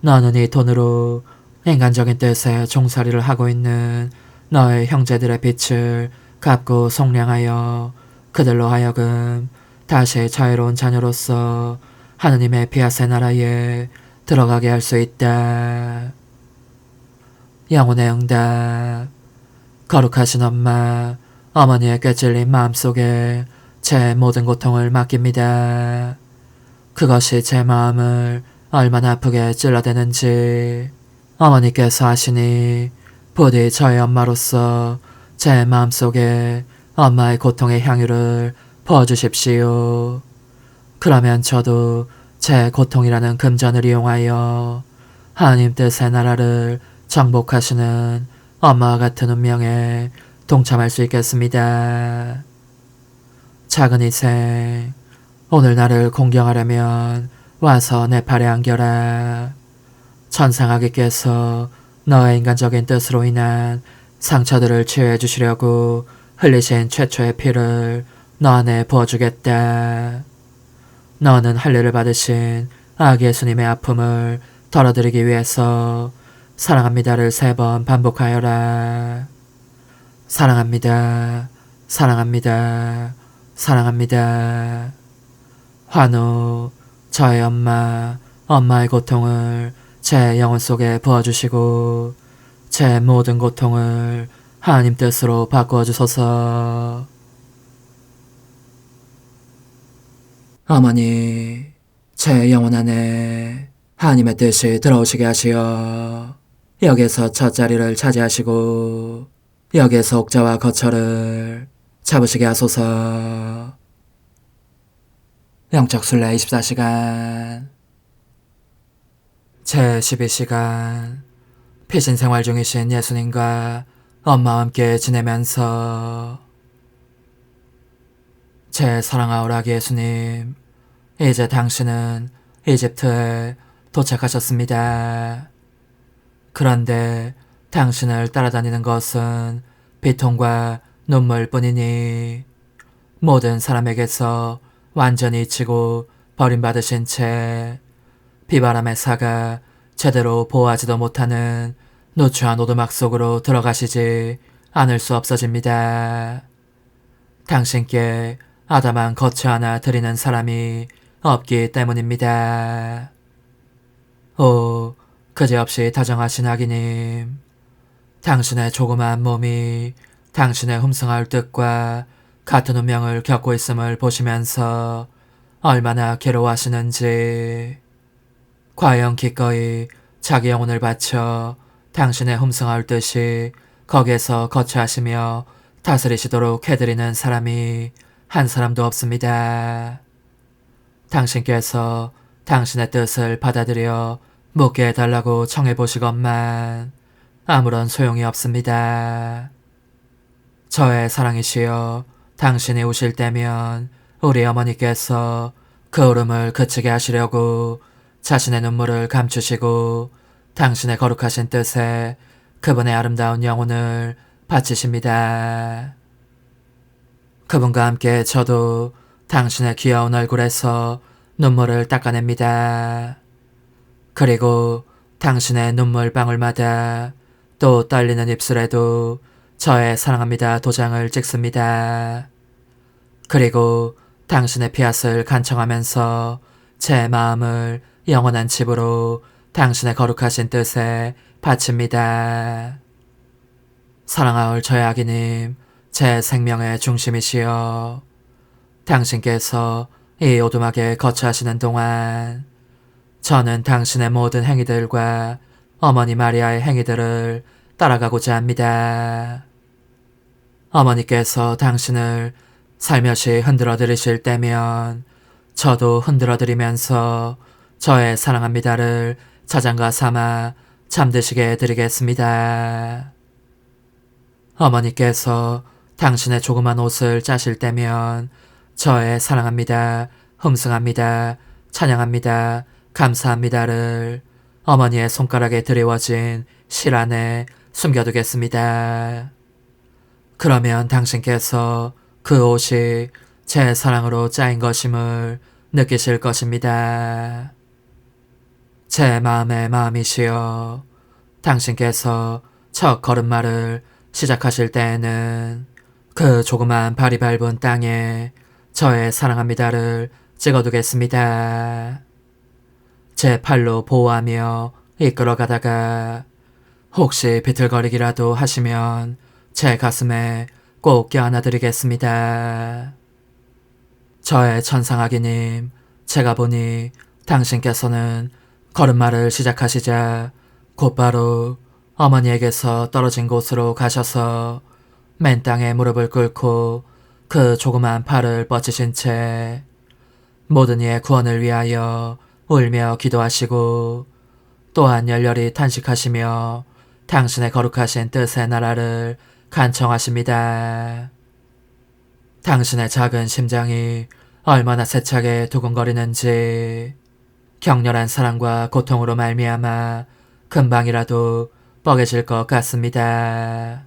너는 이 돈으로 인간적인 뜻에 종살이를 하고 있는 너의 형제들의 빚을 갚고 속량하여 그들로 하여금 다시 자유로운 자녀로서 하느님의 피아세 나라에 들어가게 할 수 있다. 영혼의 응답. 거룩하신 엄마, 어머니의 꿰찔린 마음속에 제 모든 고통을 맡깁니다. 그것이 제 마음을 얼마나 아프게 찔러대는지 어머니께서 아시니 부디 저의 엄마로서 제 마음속에 엄마의 고통의 향유를 부어주십시오. 그러면 저도 제 고통이라는 금전을 이용하여 하나님 뜻의 나라를 정복하시는 엄마와 같은 운명에 동참할 수 있겠습니다. 작은 이생, 오늘 나를 공경하려면 와서 내 팔에 안겨라. 천상아기께서 너의 인간적인 뜻으로 인한 상처들을 치유해 주시려고 흘리신 최초의 피를 너 안에 부어주겠다. 너는 할례를 받으신 아기 예수님의 아픔을 덜어드리기 위해서 사랑합니다를 3번 반복하여라. 사랑합니다. 사랑합니다. 사랑합니다. 환우, 저의 엄마, 엄마의 고통을 제 영혼 속에 부어주시고 제 모든 고통을 하나님 뜻으로 바꾸어 주소서. 어머니, 제 영혼 안에 하나님의 뜻이 들어오시게 하시어 여기에서 첫 자리를 차지하시고 여기에서 옥자와 거처를 잡으시게 하소서. 영적 순례 24시간 제12시간 피신 생활 중이신 예수님과 엄마와 함께 지내면서 제 사랑하오 라기 예수님, 이제 당신은 이집트에 도착하셨습니다. 그런데 당신을 따라다니는 것은 비통과 눈물뿐이니 모든 사람에게서 완전히 잊히고 버림받으신 채 비바람의 사가 제대로 보호하지도 못하는 누추한 오두막 속으로 들어가시지 않을 수 없어집니다. 당신께 아담한 거처 하나 드리는 사람이 없기 때문입니다. 오, 그지없이 다정하신 아기님, 당신의 조그마한 몸이 당신의 흠숭할 뜻과 같은 운명을 겪고 있음을 보시면서 얼마나 괴로워하시는지, 과연 기꺼이 자기 영혼을 바쳐 당신의 흠숭할 뜻이 거기에서 거처하시며 다스리시도록 해드리는 사람이 한 사람도 없습니다. 당신께서 당신의 뜻을 받아들여 묻게 해달라고 청해보시건만 아무런 소용이 없습니다. 저의 사랑이시여, 당신이 우실 때면 우리 어머니께서 그 울음을 그치게 하시려고 자신의 눈물을 감추시고 당신의 거룩하신 뜻에 그분의 아름다운 영혼을 바치십니다. 그분과 함께 저도 당신의 귀여운 얼굴에서 눈물을 닦아냅니다. 그리고 당신의 눈물 방울마다 또 떨리는 입술에도 저의 사랑합니다 도장을 찍습니다. 그리고 당신의 피앗을 간청하면서 제 마음을 영원한 집으로 당신의 거룩하신 뜻에 바칩니다. 사랑하올 저의 아기님, 제 생명의 중심이시여, 당신께서 이 오두막에 거처하시는 동안 저는 당신의 모든 행위들과 어머니 마리아의 행위들을 따라가고자 합니다. 어머니께서 당신을 살며시 흔들어 드리실 때면 저도 흔들어 드리면서 저의 사랑합니다를 자장가 삼아 잠드시게 해드리겠습니다. 어머니께서 당신의 조그만 옷을 짜실 때면 저의 사랑합니다, 흠숭합니다, 찬양합니다, 감사합니다를 어머니의 손가락에 드리워진 실 안에 숨겨두겠습니다. 그러면 당신께서 그 옷이 제 사랑으로 짜인 것임을 느끼실 것입니다. 제 마음의 마음이시여, 당신께서 첫 걸음마를 시작하실 때에는 그 조그만 발이 밟은 땅에 저의 사랑합니다를 찍어두겠습니다. 제 팔로 보호하며 이끌어가다가 혹시 비틀거리기라도 하시면 제 가슴에 꼭 껴안아드리겠습니다. 저의 천상아기님, 제가 보니 당신께서는 걸음마를 시작하시자 곧바로 어머니에게서 떨어진 곳으로 가셔서 맨 땅에 무릎을 꿇고 그 조그만 팔을 뻗치신 채 모든 이의 구원을 위하여 울며 기도하시고 또한 열렬히 탄식하시며 당신의 거룩하신 뜻의 나라를 간청하십니다. 당신의 작은 심장이 얼마나 세차게 두근거리는지 격렬한 사랑과 고통으로 말미암아 금방이라도 뻐개질 것 같습니다.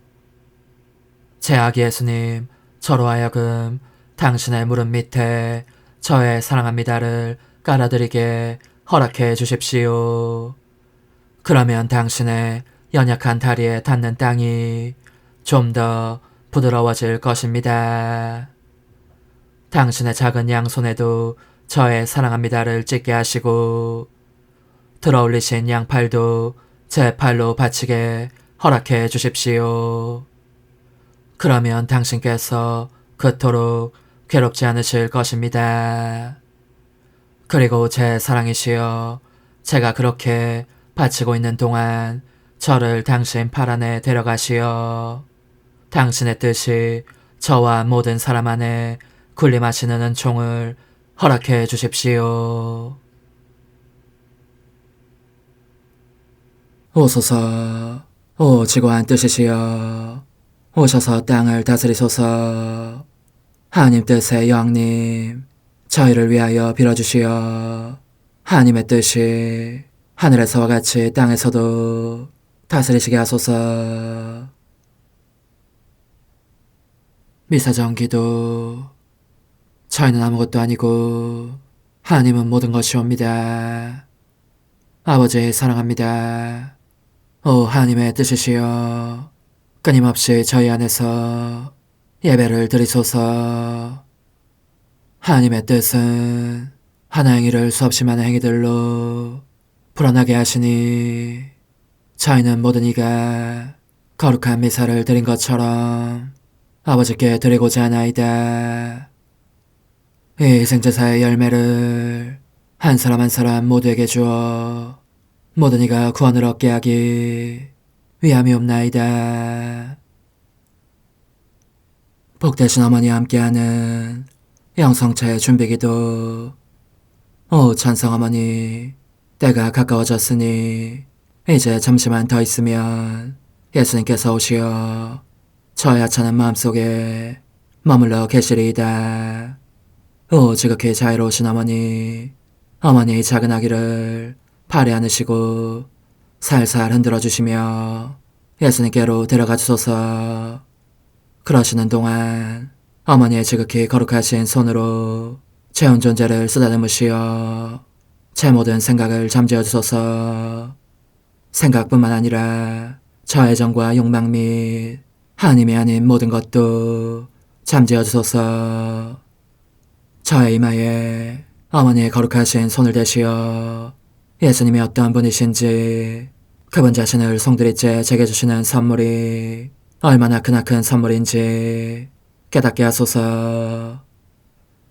제 아기 예수님, 저로 하여금 당신의 무릎 밑에 저의 사랑합니다를 깔아드리게 허락해 주십시오. 그러면 당신의 연약한 다리에 닿는 땅이 좀 더 부드러워질 것입니다. 당신의 작은 양손에도 저의 사랑합니다를 찍게 하시고 들어올리신 양팔도 제 팔로 바치게 허락해 주십시오. 그러면 당신께서 그토록 괴롭지 않으실 것입니다. 그리고 제 사랑이시여, 제가 그렇게 바치고 있는 동안 저를 당신 팔 안에 데려가시어 당신의 뜻이 저와 모든 사람 안에 군림하시는 은총을 허락해 주십시오. 오소서, 오 지고한 뜻이시여, 오셔서 땅을 다스리소서. 하나님 뜻의 여왕님, 저희를 위하여 빌어주시어 하나님의 뜻이 하늘에서와 같이 땅에서도 다스리시게 하소서. 미사정 기도. 저희는 아무것도 아니고 하나님은 모든 것이옵니다. 아버지 사랑합니다. 오 하나님의 뜻이시여, 끊임없이 저희 안에서 예배를 드리소서. 하나님의 뜻은 하나 행위를 수없이 많은 행위들로 불어나게 하시니 저희는 모든 이가 거룩한 미사를 드린 것처럼 아버지께 드리고자 하나이다. 이 희생제사의 열매를 한 사람 한 사람 모두에게 주어 모든 이가 구원을 얻게 하기 위함이옵나이다. 복되신 어머니와 함께하는 영성차의 준비기도. 오 찬성 어머니, 때가 가까워졌으니 이제 잠시만 더 있으면 예수님께서 오시어 저의 하찮은 마음속에 머물러 계시리이다. 오 지극히 자유로우신 어머니, 어머니의 작은 아기를 팔에 안으시고 살살 흔들어 주시며 예수님께로 데려가 주소서. 그러시는 동안 어머니의 지극히 거룩하신 손으로 제 온 존재를 쓰다듬으시어 제 모든 생각을 잠재워 주소서. 생각뿐만 아니라 저의 정과 욕망 및 하나님이 아닌 모든 것도 잠재워 주소서. 저의 이마에 어머니의 거룩하신 손을 대시어 예수님이 어떠한 분이신지, 그분 자신을 송두리째 제게 주시는 선물이 얼마나 크나큰 선물인지 깨닫게 하소서.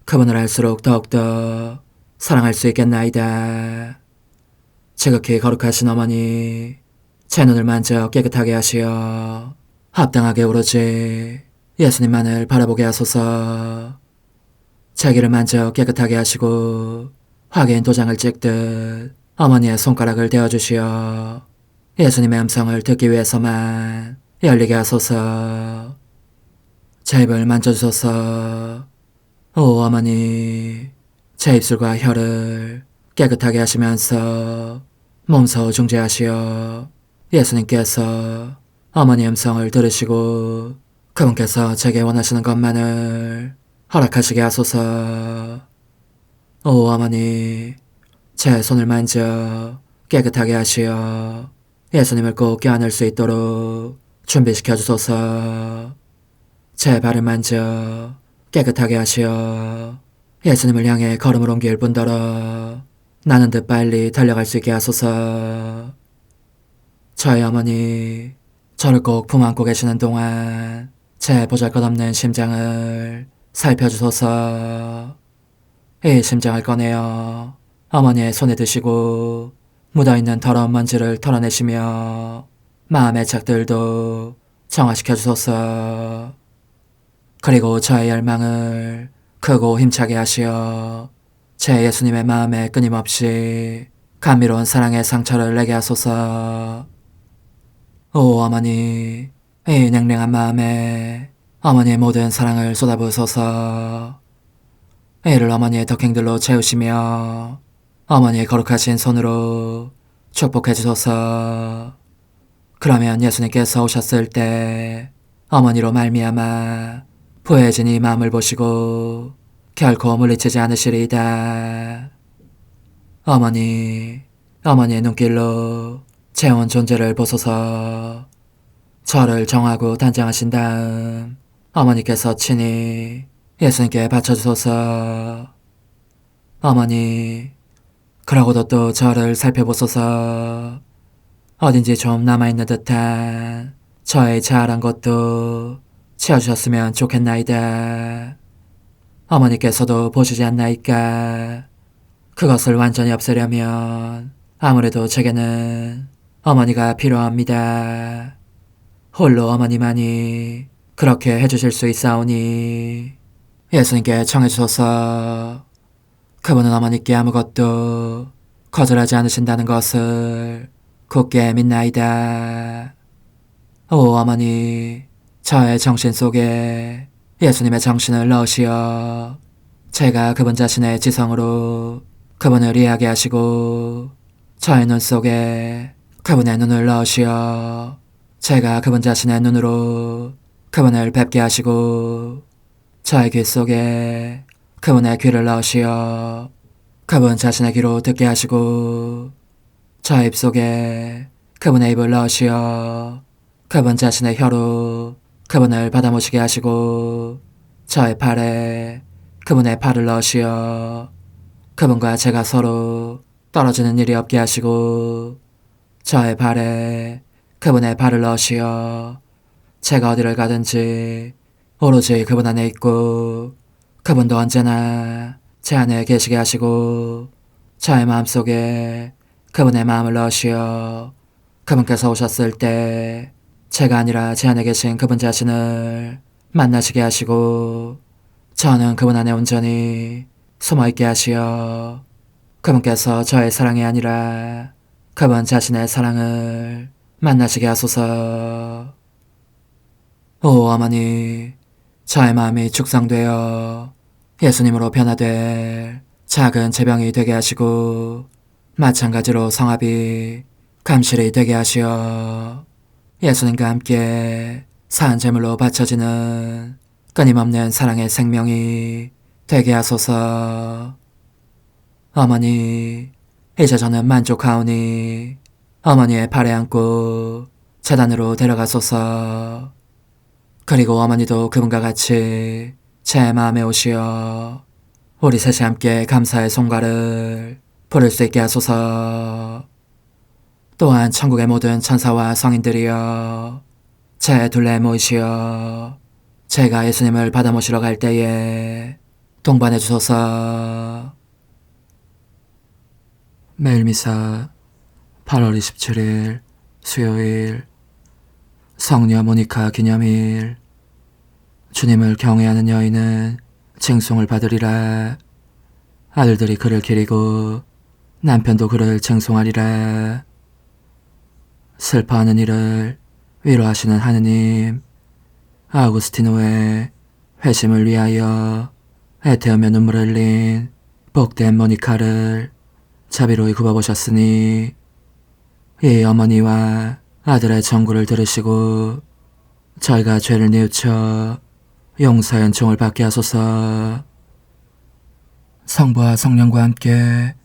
그분을 알수록 더욱더 사랑할 수 있겠나이다. 지극히 거룩하신 어머니, 제 눈을 만져 깨끗하게 하시어 합당하게 오로지 예수님만을 바라보게 하소서. 제 귀를 만져 깨끗하게 하시고 확인 도장을 찍듯 어머니의 손가락을 대어주시어 예수님의 음성을 듣기 위해서만 열리게 하소서. 제 입을 만져주소서. 오 어머니, 제 입술과 혀를 깨끗하게 하시면서 몸소 중재하시어 예수님께서 어머니의 음성을 들으시고 그분께서 제게 원하시는 것만을 허락하시게 하소서. 오 어머니, 제 손을 만져 깨끗하게 하시어 예수님을 꼭 껴안을 수 있도록 준비시켜 주소서. 제 발을 만져 깨끗하게 하시어 예수님을 향해 걸음을 옮길 뿐더러 나는 듯 빨리 달려갈 수 있게 하소서. 저희 어머니, 저를 꼭 품안고 계시는 동안 제 보잘것없는 심장을 살펴주소서. 이 심장을 꺼내어 어머니의 손에 드시고 묻어있는 더러운 먼지를 털어내시며 마음의 착들도 정화시켜 주소서. 그리고 저의 열망을 크고 힘차게 하시어 제 예수님의 마음에 끊임없이 감미로운 사랑의 상처를 내게 하소서. 오 어머니, 이 냉랭한 마음에 어머니의 모든 사랑을 쏟아부으소서. 이를 어머니의 덕행들로 채우시며 어머니의 거룩하신 손으로 축복해 주소서. 그러면 예수님께서 오셨을 때 어머니로 말미암아 부해진 이 마음을 보시고 결코 물리치지 않으시리이다. 어머니, 어머니의 눈길로 제 온 존재를 보소서. 저를 정하고 단장하신 다음 어머니께서 친히 예수님께 바쳐주소서. 어머니, 그러고도 또 저를 살펴보소서. 어딘지 좀 남아있는 듯한 저의 자아란 것도 채워주셨으면 좋겠나이다. 어머니께서도 보시지 않나이까. 그것을 완전히 없애려면 아무래도 제게는 어머니가 필요합니다. 홀로 어머니만이 그렇게 해주실 수 있사오니 예수님께 청해주소서. 그분은 어머니께 아무것도 거절하지 않으신다는 것을 굳게 믿나이다. 오 어머니, 저의 정신 속에 예수님의 정신을 넣으시어 제가 그분 자신의 지성으로 그분을 이해하게 하시고 저의 눈 속에 그분의 눈을 넣으시어 제가 그분 자신의 눈으로 그분을 뵙게 하시고 저의 귀 속에 그분의 귀를 넣으시어 그분 자신의 귀로 듣게 하시고 저의 입 속에 그분의 입을 넣으시어 그분 자신의 혀로 그분을 받아모시게 하시고 저의 팔에 그분의 팔을 넣으시어 그분과 제가 서로 떨어지는 일이 없게 하시고 저의 발에 그분의 발을 넣으시어 제가 어디를 가든지 오로지 그분 안에 있고 그분도 언제나 제 안에 계시게 하시고 저의 마음속에 그분의 마음을 넣으시어 그분께서 오셨을 때 제가 아니라 제 안에 계신 그분 자신을 만나시게 하시고 저는 그분 안에 온전히 숨어있게 하시어 그분께서 저의 사랑이 아니라 그분 자신의 사랑을 만나시게 하소서. 오 어머니, 저의 마음이 축성되어 예수님으로 변화될 작은 제병이 되게 하시고 마찬가지로 성합이 감실이 되게 하시어 예수님과 함께 산 제물로 바쳐지는 끊임없는 사랑의 생명이 되게 하소서. 어머니, 이제 저는 만족하오니 어머니의 발에 안고 제단으로 데려가소서. 그리고 어머니도 그분과 같이 제 마음에 오시어 우리 셋이 함께 감사의 송가를 부를 수 있게 하소서. 또한 천국의 모든 천사와 성인들이여 제 둘레에 모이시어 제가 예수님을 받아 모시러 갈 때에 동반해 주소서. 매일 미사 8월 27일 수요일 성녀 모니카 기념일. 주님을 경외하는 여인은 칭송을 받으리라. 아들들이 그를 기리고 남편도 그를 칭송하리라. 슬퍼하는 이를 위로하시는 하느님, 아우구스티노의 회심을 위하여 애태우며 눈물을 흘린 복된 모니카를 자비로이 굽어보셨으니 이 어머니와 아들의 전구를 들으시고 저희가 죄를 뉘우쳐 용서의 은총을 받게 하소서. 성부와 성령과 함께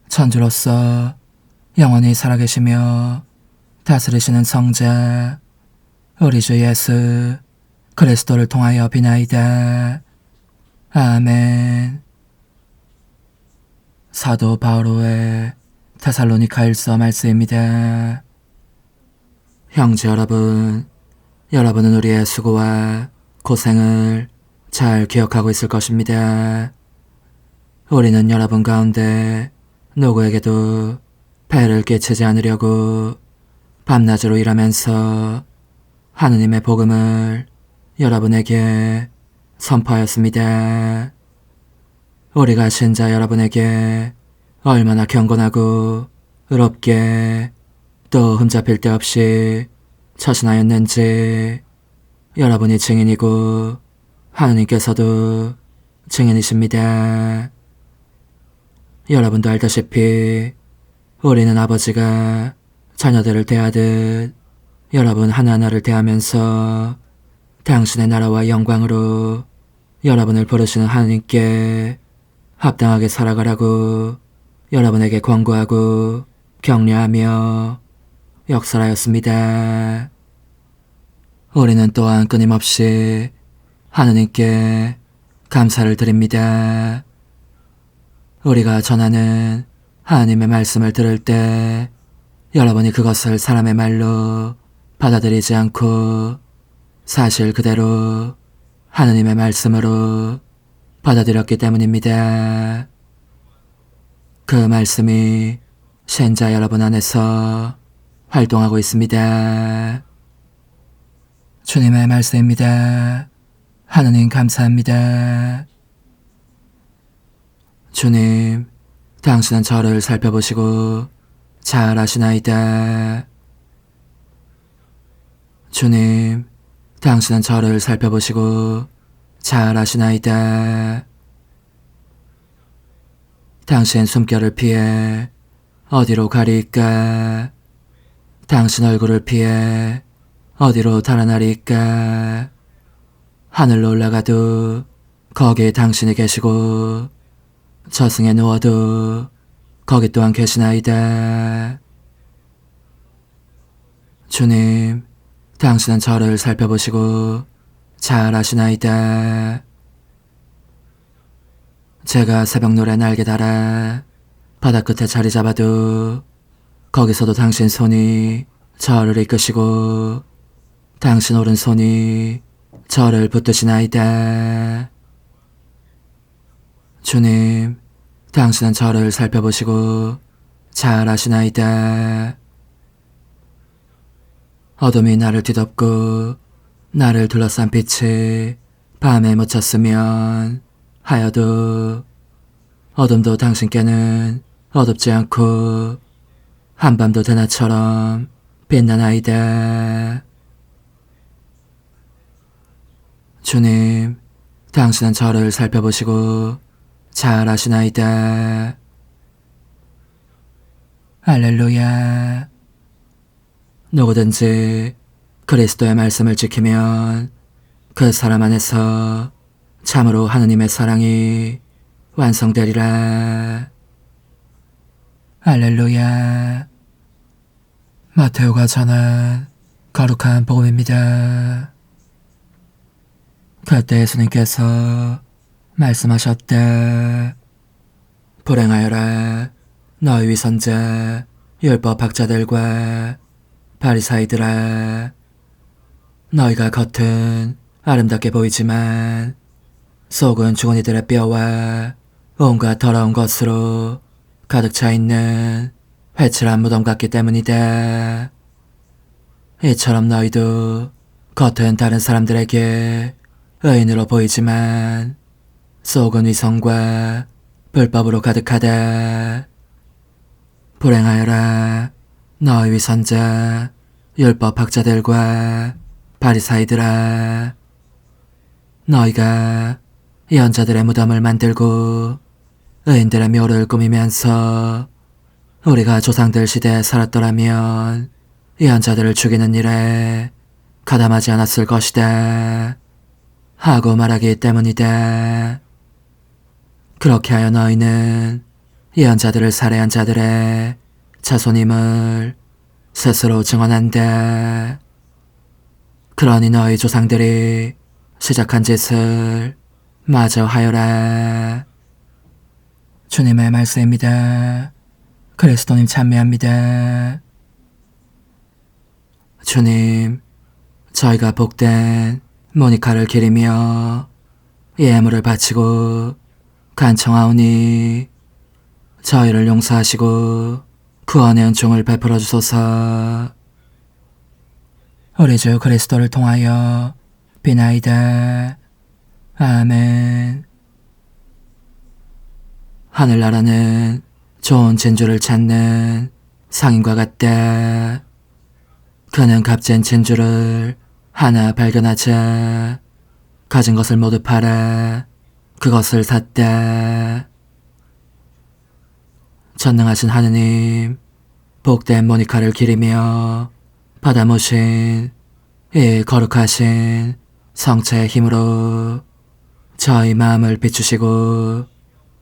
천주로서 영원히 살아계시며 다스리시는 성자 우리 주 예수 그리스도를 통하여 비나이다. 아멘. 사도 바오로의 데살로니가일서 말씀입니다. 형제 여러분, 여러분은 우리의 수고와 고생을 잘 기억하고 있을 것입니다. 우리는 여러분 가운데 누구에게도 폐를 끼치지 않으려고 밤낮으로 일하면서 하느님의 복음을 여러분에게 선포하였습니다. 우리가 신자 여러분에게 얼마나 경건하고 의롭게 또 흠잡힐 데 없이 처신하였는지 여러분이 증인이고 하느님께서도 증인이십니다. 여러분도 알다시피 우리는 아버지가 자녀들을 대하듯 여러분 하나하나를 대하면서 당신의 나라와 영광으로 여러분을 부르시는 하느님께 합당하게 살아가라고 여러분에게 권고하고 격려하며 역설하였습니다. 우리는 또한 끊임없이 하느님께 감사를 드립니다. 우리가 전하는 하나님의 말씀을 들을 때 여러분이 그것을 사람의 말로 받아들이지 않고 사실 그대로 하느님의 말씀으로 받아들였기 때문입니다. 그 말씀이 신자 여러분 안에서 활동하고 있습니다. 주님의 말씀입니다. 하느님 감사합니다. 주님, 당신은 저를 살펴보시고 잘 아시나이다. 주님, 당신은 저를 살펴보시고 잘 아시나이다. 당신 숨결을 피해 어디로 가리이까? 당신 얼굴을 피해 어디로 달아나리이까? 하늘로 올라가도 거기에 당신이 계시고 저승에 누워도 거기 또한 계시나이다. 주님, 당신은 저를 살펴보시고 잘 아시나이다. 제가 새벽노래 날개 달아 바다 끝에 자리 잡아도 거기서도 당신 손이 저를 이끄시고 당신 오른손이 저를 붙드시나이다. 주님, 당신은 저를 살펴보시고 잘 아시나이다. 어둠이 나를 뒤덮고 나를 둘러싼 빛이 밤에 묻혔으면 하여도 어둠도 당신께는 어둡지 않고 한밤도 대낮처럼 빛나나이다. 주님, 당신은 저를 살펴보시고 잘 아시나이다. 할렐루야. 누구든지 그리스도의 말씀을 지키면 그 사람 안에서 참으로 하느님의 사랑이 완성되리라. 할렐루야. 마테오가 전한 거룩한 복음입니다. 그때 예수님께서 말씀하셨다. 불행하여라 너희 위선자 율법 학자들과 바리사이들아, 너희가 겉은 아름답게 보이지만 속은 죽은 이들의 뼈와 온갖 더러운 것으로 가득 차 있는 회칠한 무덤 같기 때문이다. 이처럼 너희도 겉은 다른 사람들에게 의인으로 보이지만 속은 위선과 불법으로 가득하다. 불행하여라 너희 위선자 율법 학자들과 바리사이들아, 너희가 예언자들의 무덤을 만들고 의인들의 묘를 꾸미면서 우리가 조상들 시대에 살았더라면 예언자들을 죽이는 일에 가담하지 않았을 것이다 하고 말하기 때문이다. 그렇게 하여 너희는 예언자들을 살해한 자들의 자손임을 스스로 증언한다. 그러니 너희 조상들이 시작한 짓을 마저 하여라. 주님의 말씀입니다. 그리스도님 찬미합니다. 주님, 저희가 복된 모니카를 기리며 예물을 바치고 간청하오니 저희를 용서하시고 구원의 은총을 베풀어 주소서. 우리 주 그리스도를 통하여 비나이다. 아멘. 하늘나라는 좋은 진주를 찾는 상인과 같다. 그는 값진 진주를 하나 발견하자 가진 것을 모두 팔아 그것을 샀다. 전능하신 하느님, 복된 모니카를 기리며 받아모신 이 거룩하신 성체의 힘으로 저희 마음을 비추시고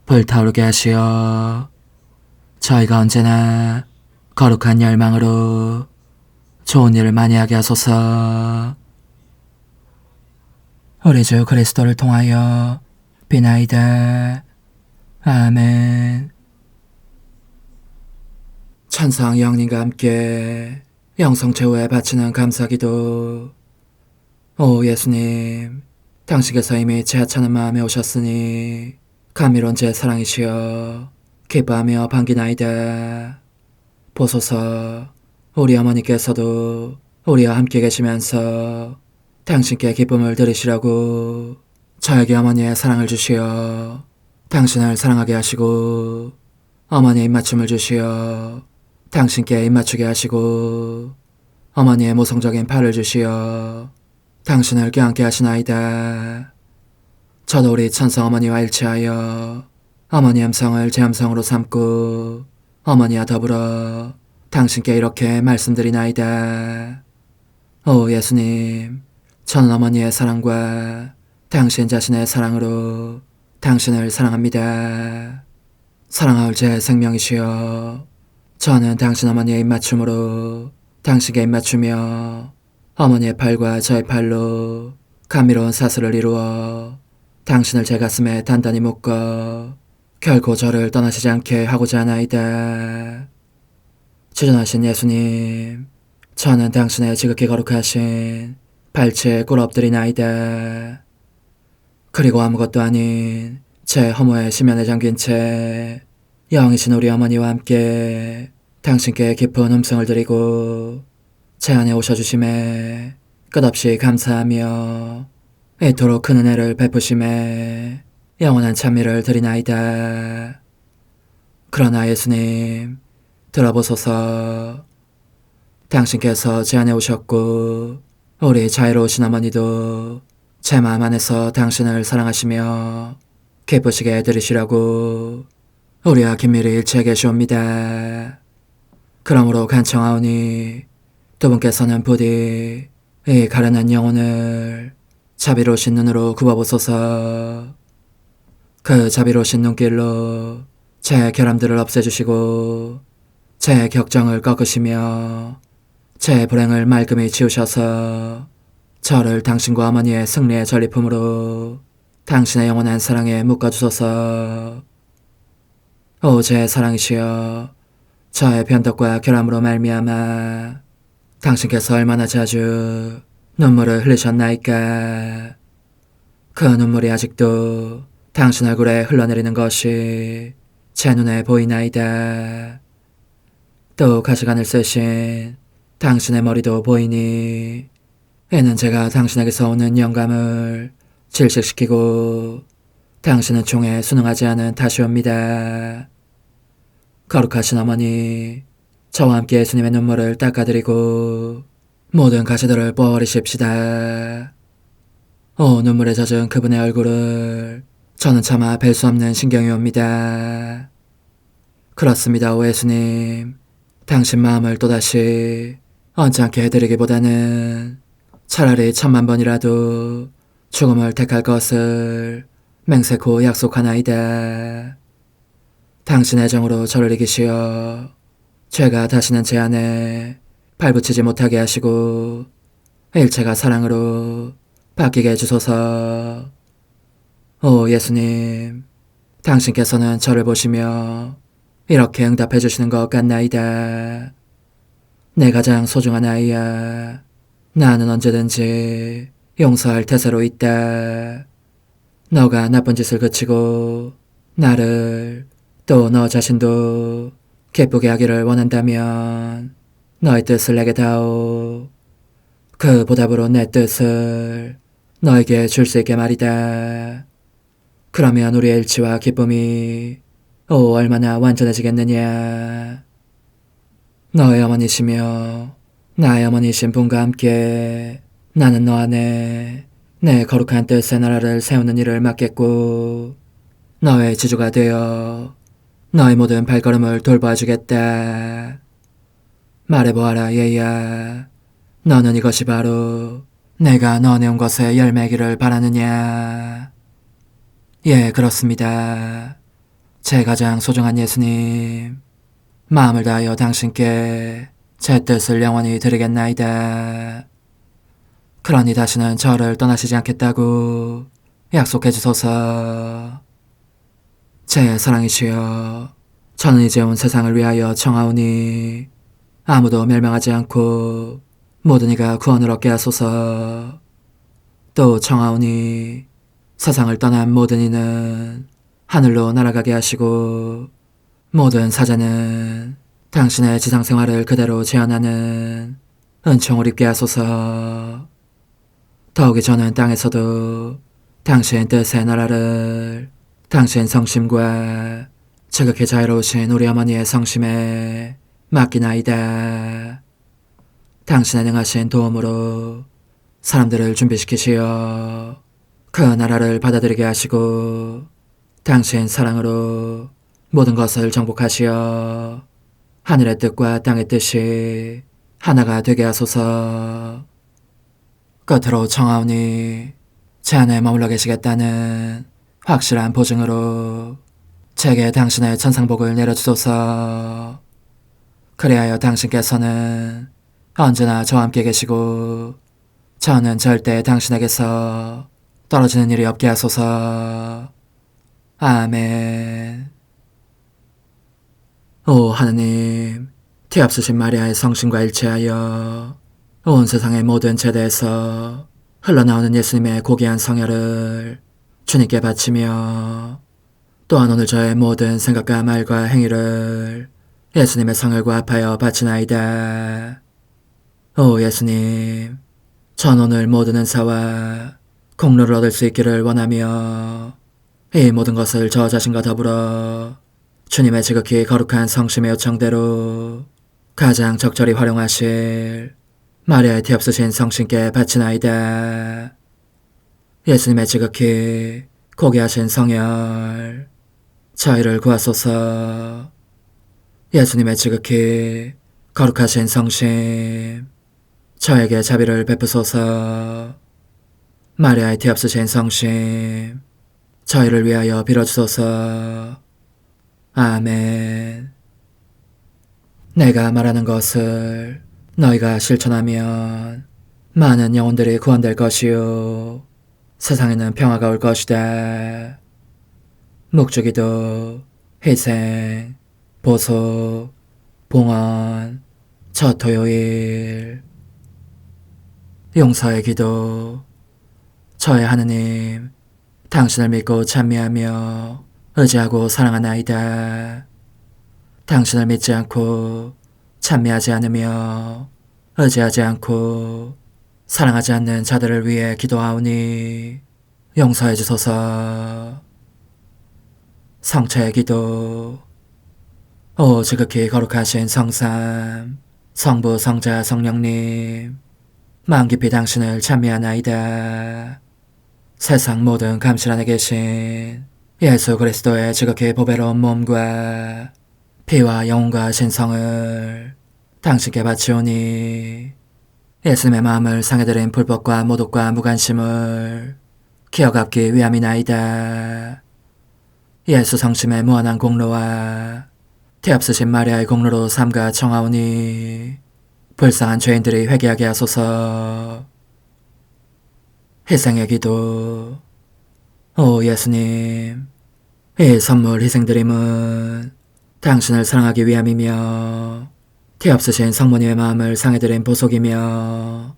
불타오르게 하시어 저희가 언제나 거룩한 열망으로 좋은 일을 많이 하게 하소서. 우리 주 그리스도를 통하여 비나이다. 아멘. 천상 영님과 함께 영성 최후에 바치는 감사기도. 오 예수님, 당신께서 이미 제 하찮은 마음에 오셨으니 감미로운 제 사랑이시여 기뻐하며 반기나이다. 보소서, 우리 어머니께서도 우리와 함께 계시면서 당신께 기쁨을 드리시라고 저에게 어머니의 사랑을 주시어 당신을 사랑하게 하시고, 어머니의 입맞춤을 주시어 당신께 입맞추게 하시고, 어머니의 모성적인 팔을 주시어 당신을 껴안게 하시나이다. 저도 우리 천성 어머니와 일치하여 어머니 음성을 제 음성으로 삼고 어머니와 더불어 당신께 이렇게 말씀드리나이다. 오 예수님, 저는 어머니의 사랑과 당신 자신의 사랑으로 당신을 사랑합니다. 사랑하올 제 생명이시여, 저는 당신 어머니의 입맞춤으로 당신께 입맞추며 어머니의 팔과 저의 팔로 감미로운 사슬을 이루어 당신을 제 가슴에 단단히 묶어 결코 저를 떠나시지 않게 하고자 하나이다. 주전하신 예수님, 저는 당신의 지극히 거룩하신 발치에 꿇어 엎드리나이다. 그리고 아무것도 아닌 제 허무의 심연에 잠긴 채 영이신 우리 어머니와 함께 당신께 깊은 음성을 드리고 제 안에 오셔주심에 끝없이 감사하며 이토록 큰 은혜를 베푸심에 영원한 찬미를 드리나이다. 그러나 예수님, 들어보소서. 당신께서 제 안에 오셨고 우리 자애로우신 어머니도 제 마음 안에서 당신을 사랑하시며 기쁘시게 해드리시라고 우리와 긴밀히 일치해 계시옵니다. 그러므로 간청하오니 두 분께서는 부디 이 가련한 영혼을 자비로우신 눈으로 굽어보소서. 그 자비로우신 눈길로 제 결함들을 없애주시고 제 격정을 꺾으시며 제 불행을 말끔히 지우셔서 저를 당신과 어머니의 승리의 전리품으로 당신의 영원한 사랑에 묶어주소서. 오 제 사랑이시여, 저의 변덕과 결함으로 말미암아 당신께서 얼마나 자주 눈물을 흘리셨나이까. 그 눈물이 아직도 당신 얼굴에 흘러내리는 것이 제 눈에 보이나이다. 또 가시관을 쓰신 당신의 머리도 보이니 이는 제가 당신에게서 오는 영감을 질식시키고 당신은 총에 순응하지 않은 탓이옵니다. 거룩하신 어머니, 저와 함께 예수님의 눈물을 닦아드리고 모든 가시들을 뽑아버리십시다. 오 눈물에 젖은 그분의 얼굴을 저는 차마 뵐 수 없는 신경이 옵니다. 그렇습니다. 오 예수님, 당신 마음을 또다시 언짢게 해드리기보다는 차라리 10,000,000번이라도 죽음을 택할 것을 맹세코 약속하나이다. 당신의 정으로 저를 이기시어 죄가 다시는 제 안에 발붙이지 못하게 하시고 일체가 사랑으로 바뀌게 해주소서. 오 예수님, 당신께서는 저를 보시며 이렇게 응답해 주시는 것 같나이다. 내 가장 소중한 아이야, 나는 언제든지 용서할 태세로 있다. 너가 나쁜 짓을 그치고 나를, 또 너 자신도 기쁘게 하기를 원한다면 너의 뜻을 내게 다오. 그 보답으로 내 뜻을 너에게 줄 수 있게 말이다. 그러면 우리의 일치와 기쁨이 얼마나 완전해지겠느냐. 너의 어머니시며 나의 어머니신 분과 함께 나는 너 안에 내 거룩한 뜻의 나라를 세우는 일을 맡겠고 너의 지주가 되어 너의 모든 발걸음을 돌봐주겠다. 말해보아라 얘야, 너는 이것이 바로 내가 너네 온 것의 열매기를 바라느냐. 예, 그렇습니다. 제 가장 소중한 예수님, 마음을 다하여 당신께 제 뜻을 영원히 드리겠나이다. 그러니 다시는 저를 떠나시지 않겠다고 약속해 주소서. 제 사랑이시여, 저는 이제 온 세상을 위하여 청하오니 아무도 멸망하지 않고 모든 이가 구원을 얻게 하소서. 또 청하오니 세상을 떠난 모든 이는 하늘로 날아가게 하시고 모든 사자는 당신의 지상생활을 그대로 재현하는 은총을 입게 하소서. 더욱이 저는 땅에서도 당신 뜻의 나라를 당신 성심과 지극히 자유로우신 우리 어머니의 성심에 맡기나이다. 당신의 능하신 도움으로 사람들을 준비시키시어 그 나라를 받아들이게 하시고 당신 사랑으로 모든 것을 정복하시어 하늘의 뜻과 땅의 뜻이 하나가 되게 하소서. 끝으로 청하오니 제 안에 머물러 계시겠다는 확실한 보증으로 제게 당신의 천상복을 내려주소서. 그리하여 당신께서는 언제나 저와 함께 계시고 저는 절대 당신에게서 떨어지는 일이 없게 하소서. 아멘. 오 하느님, 뒤앞서신 마리아의 성신과 일치하여 온 세상의 모든 제대에서 흘러나오는 예수님의 고귀한 성혈을 주님께 바치며 또한 오늘 저의 모든 생각과 말과 행위를 예수님의 성혈과 합하여 바치나이다. 오 예수님, 전 오늘 모든 은사와 공로를 얻을 수 있기를 원하며 이 모든 것을 저 자신과 더불어 주님의 지극히 거룩한 성심의 요청대로 가장 적절히 활용하실 마리아의 뒤앞서신 성신께 바치나이다. 예수님의 지극히 고귀하신 성혈, 저희를 구하소서. 예수님의 지극히 거룩하신 성심, 저에게 자비를 베푸소서. 마리아의 뒤앞서신 성심, 저희를 위하여 빌어주소서. 아멘. 내가 말하는 것을 너희가 실천하면 많은 영혼들이 구원될 것이요 세상에는 평화가 올 것이다. 묵주기도, 희생, 보속, 봉헌, 첫 토요일. 용서의 기도. 저의 하느님, 당신을 믿고 찬미하며 의지하고 사랑하나이다. 당신을 믿지 않고 찬미하지 않으며 의지하지 않고 사랑하지 않는 자들을 위해 기도하오니 용서해 주소서. 성체의 기도. 오 지극히 거룩하신 성삼, 성부, 성자, 성령님, 마음 깊이 당신을 찬미하나이다. 세상 모든 감실 안에 계신 예수 그리스도의 지극히 보배로운 몸과 피와 영혼과 신성을 당신께 바치오니 예수님의 마음을 상해드린 불법과 모독과 무관심을 기어갚기 위함이나이다. 예수 성심의 무한한 공로와 뒤앞서신 마리아의 공로로 삼가 청하오니 불쌍한 죄인들이 회개하게 하소서. 희생의 기도. 오 예수님, 이 선물 희생드림은 당신을 사랑하기 위함이며 뒤앞서신 성모님의 마음을 상해드린 보속이며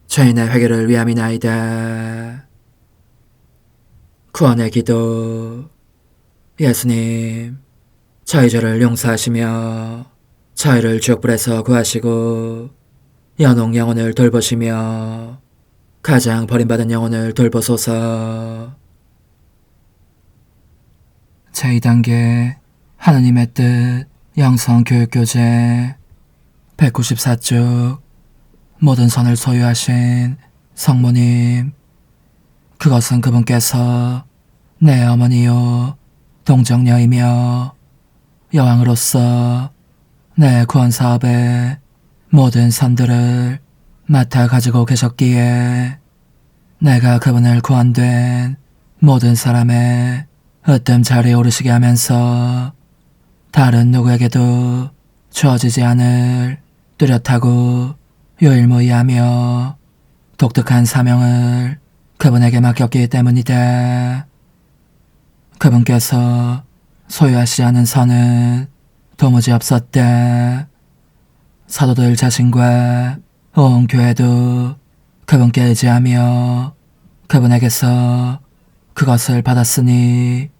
죄인의 회개를 위함이나이다. 구원의 기도. 예수님, 저희 죄를 용서하시며 저희를 지옥불에서 구하시고 연옥 영혼을 돌보시며 가장 버림받은 영혼을 돌보소서. 제2단계 하느님의 뜻 영성교육교재 194쪽. 모든 선을 소유하신 성모님, 그것은 그분께서 내 어머니요 동정녀이며 여왕으로서 내 구원사업의 모든 선들을 맡아 가지고 계셨기에 내가 그분을 구원된 모든 사람의 으뜸 자리에 오르시게 하면서 다른 누구에게도 주어지지 않을 뚜렷하고 유일무이하며 독특한 사명을 그분에게 맡겼기 때문이다. 그분께서 소유하시지 않은 선은 도무지 없었다. 사도들 자신과 온 교회도 그분께 의지하며 그분에게서 그것을 받았으니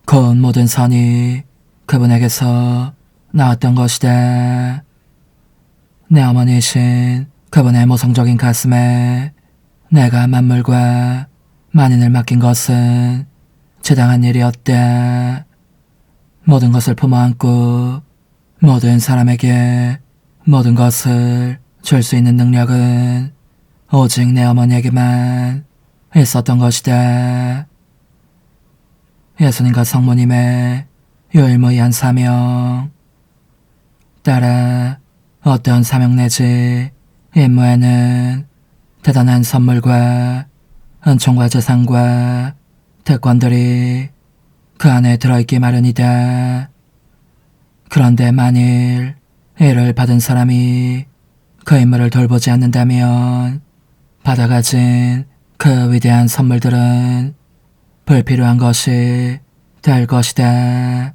곧 모든 선이 그분에게서 나왔던 것이다. 내 어머니이신 그분의 모성적인 가슴에 내가 만물과 만인을 맡긴 것은 지당한 일이었다. 모든 것을 품어안고 모든 사람에게 모든 것을 줄 수 있는 능력은 오직 내 어머니에게만 있었던 것이다. 예수님과 성모님의 유일무이한 사명. 따라 어떤 사명 내지 임무에는 대단한 선물과 은총과 재산과 특권들이 그 안에 들어있기 마련이다. 그런데 만일 이를 받은 사람이 그 임무를 돌보지 않는다면 받아가진 그 위대한 선물들은 불필요한 것이 될 것이다.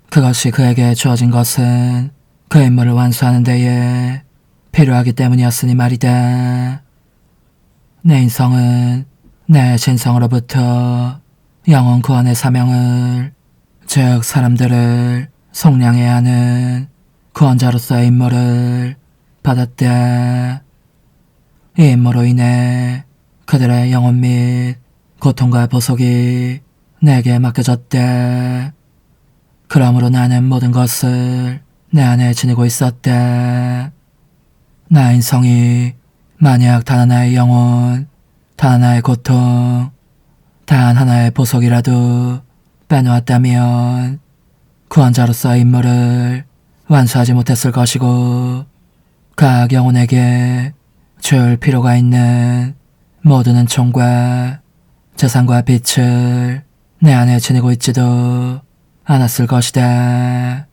그것이 그에게 주어진 것은 그 임무를 완수하는 데에 필요하기 때문이었으니 말이다. 내 인성은 내 신성으로부터 영혼 구원의 사명을, 즉 사람들을 속량해야 하는 구원자로서의 임무를 받았다. 이 임무로 인해 그들의 영혼 및 고통과 보속이 내게 맡겨졌다. 그러므로 나는 모든 것을 내 안에 지니고 있었다. 나 인성이 만약 단 하나의 영혼, 단 하나의 고통, 단 하나의 보속이라도 빼놓았다면 구원자로서의 임무를 완수하지 못했을 것이고 각 영혼에게 줄 필요가 있는 모든 은총과 재산과 빛을 내 안에 지니고 있지도 않았을 것이다.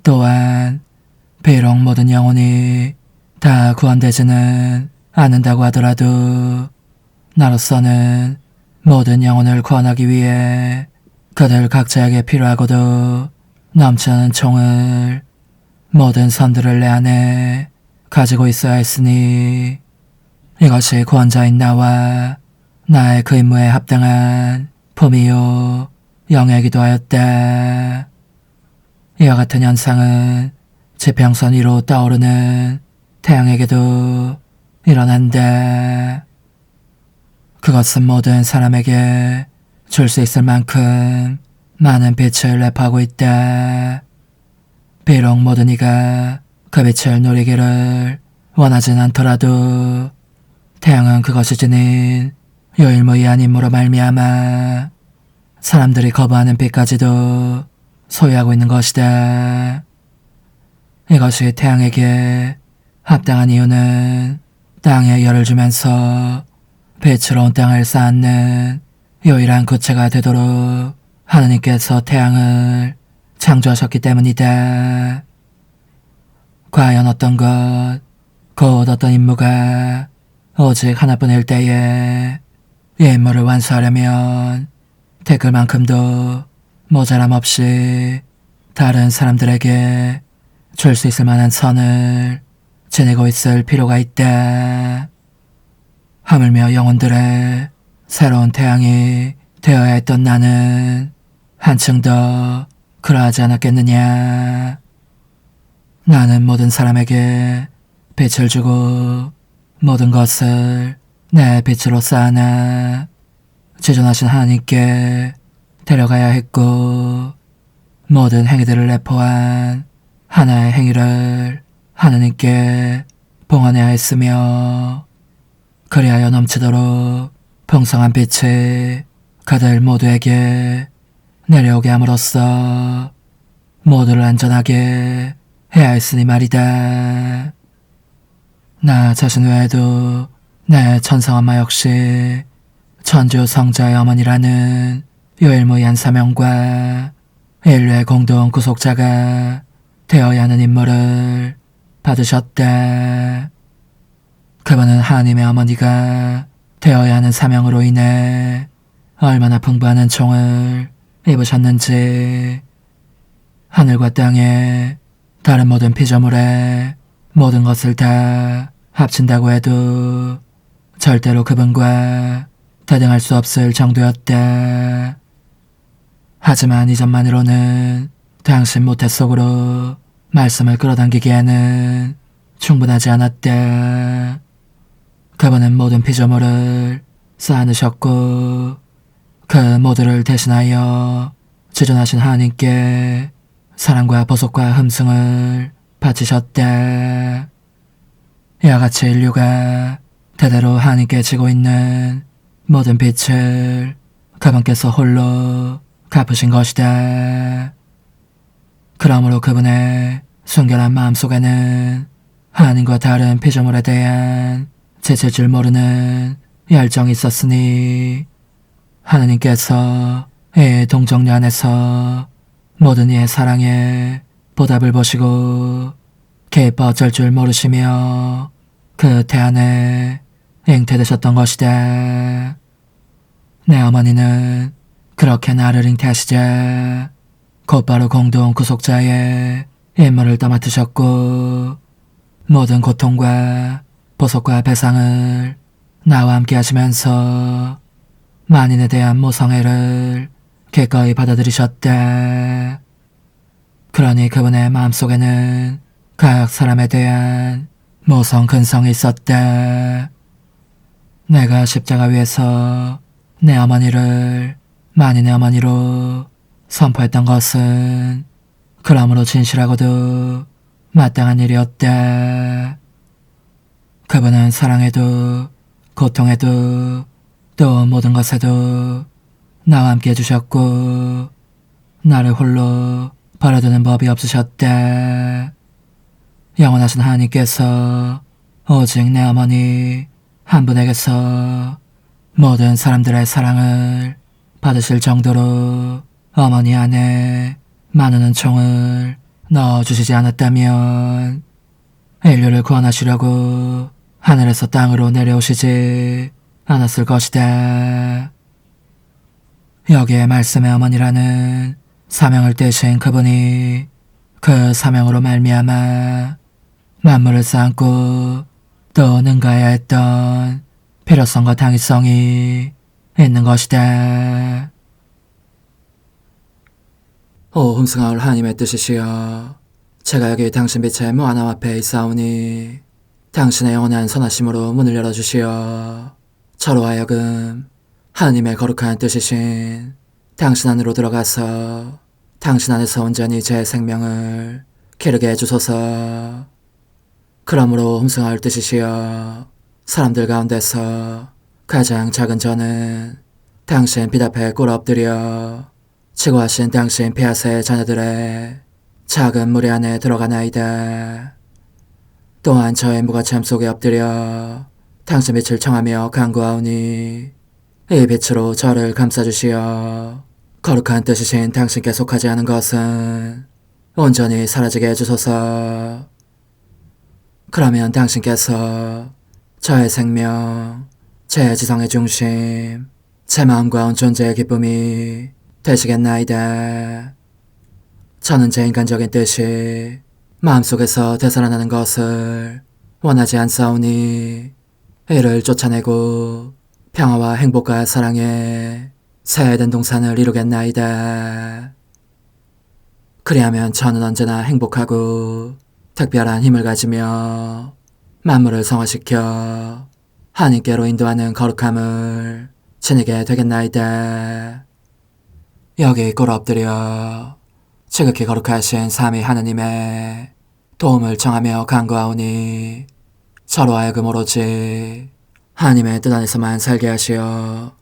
또한 비록 모든 영혼이 다 구원되지는 않는다고 하더라도 나로서는 모든 영혼을 구원하기 위해 그들 각자에게 필요하고도 넘치는 총을, 모든 선들을 내 안에 가지고 있어야 했으니 이것이 구원자인 나와 나의 그 임무에 합당한 품이요 영예이기도 하였다. 이와 같은 현상은 지평선 위로 떠오르는 태양에게도 일어난다. 그것은 모든 사람에게 줄 수 있을 만큼 많은 빛을 내포하고 있다. 비록 모든 이가 그 빛을 누리기를 원하진 않더라도 태양은 그것이 지닌 유일무이한 임무로 말미암아 사람들이 거부하는 빛까지도 소유하고 있는 것이다. 이것이 태양에게 합당한 이유는 땅에 열을 주면서 빛으로 온 땅을 쌓는 유일한 구체가 되도록 하느님께서 태양을 창조하셨기 때문이다. 과연 어떤 것, 곧 어떤 임무가 오직 하나뿐일 때에 이 임무를 완수하려면 댓글만큼도 모자람 없이 다른 사람들에게 줄 수 있을 만한 선을 지니고 있을 필요가 있다. 하물며 영혼들의 새로운 태양이 되어야 했던 나는 한층 더 그러하지 않았겠느냐. 나는 모든 사람에게 빛을 주고 모든 것을 내 빛으로 쌓아나 지존하신 하나님께 데려가야 했고 모든 행위들을 내포한 하나의 행위를 하나님께 봉헌해야 했으며 그리하여 넘치도록 풍성한 빛이 그들 모두에게 내려오게 함으로써 모두를 안전하게 해야 했으니 말이다. 나 자신 외에도 내 천성엄마 역시 천주 성자의 어머니라는 유일무이한 사명과 인류의 공동 구속자가 되어야 하는 임무를 받으셨다. 그분은 하나님의 어머니가 되어야 하는 사명으로 인해 얼마나 풍부한 은총을 입으셨는지 하늘과 땅에 다른 모든 피조물에 모든 것을 다 합친다고 해도 절대로 그분과 대등할 수 없을 정도였다. 하지만 이전만으로는 당신 모태 속으로 말씀을 끌어당기기에는 충분하지 않았다. 그분은 모든 피조물을 쌓아놓으셨고 그 모두를 대신하여 지존하신 하나님께 사랑과 보속과 흠승을 바치셨다. 이와 같이 인류가 대대로 하나님께 지고 있는 모든 빛을 그분께서 홀로 갚으신 것이다. 그러므로 그분의 순결한 마음속에는 하나님과 다른 피조물에 대한 지칠 줄 모르는 열정이 있었으니 하나님께서 이 동정녀 안에서 모든 이의 사랑에 보답을 보시고 기뻐 어쩔 줄 모르시며 그 태안에 잉태되셨던 것이다. 내 어머니는 그렇게 나를 잉태하시자 곧바로 공동 구속자의 임무를 떠맡으셨고 모든 고통과 보속과 배상을 나와 함께 하시면서 만인에 대한 모성애를 기꺼이 받아들이셨다. 그러니 그분의 마음속에는 각 사람에 대한 모성 근성이 있었다. 내가 십자가 위에서 내 어머니를 만인의 어머니로 선포했던 것은 그러므로 진실하고도 마땅한 일이었다. 그분은 사랑에도 고통에도 또 모든 것에도 나와 함께 해주셨고 나를 홀로 버려두는 법이 없으셨다. 영원하신 하나님께서 오직 내 어머니 한 분에게서 모든 사람들의 사랑을 받으실 정도로 어머니 안에 많은 은총을 넣어주시지 않았다면 인류를 구원하시려고 하늘에서 땅으로 내려오시지 않았을 것이다. 여기에 말씀의 어머니라는 사명을 떼신 그분이 그 사명으로 말미암아 만물을 쌓고 또 능가해야 했던 필요성과 당위성이 있는 것이다. 오 흠승하올 하나님의 뜻이시여, 제가 여기 당신 빛의 무한함 앞에 있사오니 당신의 영원한 선하심으로 문을 열어주시어 저로 하여금 하나님의 거룩한 뜻이신 당신 안으로 들어가서 당신 안에서 온전히 제 생명을 기르게 해주소서. 그러므로 흠승하올 뜻이시여, 사람들 가운데서 가장 작은 저는 당신 빛 앞에 꿇어 엎드려 치고하신 당신 폐하세의 자녀들의 작은 무리 안에 들어가나이다. 또한 저의 무가참 속에 엎드려 당신 빛을 청하며 간구하오니 이 빛으로 저를 감싸주시어 거룩한 뜻이신 당신께 속하지 않은 것은 온전히 사라지게 해주소서. 그러면 당신께서 저의 생명, 제 지성의 중심, 제 마음과 온 존재의 기쁨이 되시겠나이다. 저는 제 인간적인 뜻이 마음속에서 되살아나는 것을 원하지 않사오니 이를 쫓아내고 평화와 행복과 사랑의 새 에덴 동산을 이루겠나이다. 그리하면 저는 언제나 행복하고 특별한 힘을 가지며 만물을 성화시켜 하나님께로 인도하는 거룩함을 지니게 되겠나이다. 여기 꿇어 엎드려 지극히 거룩하신 삼위 하느님의 도움을 청하며 간구하오니 저로 하여금 오로지 하나님의 뜻 안에서만 살게 하시어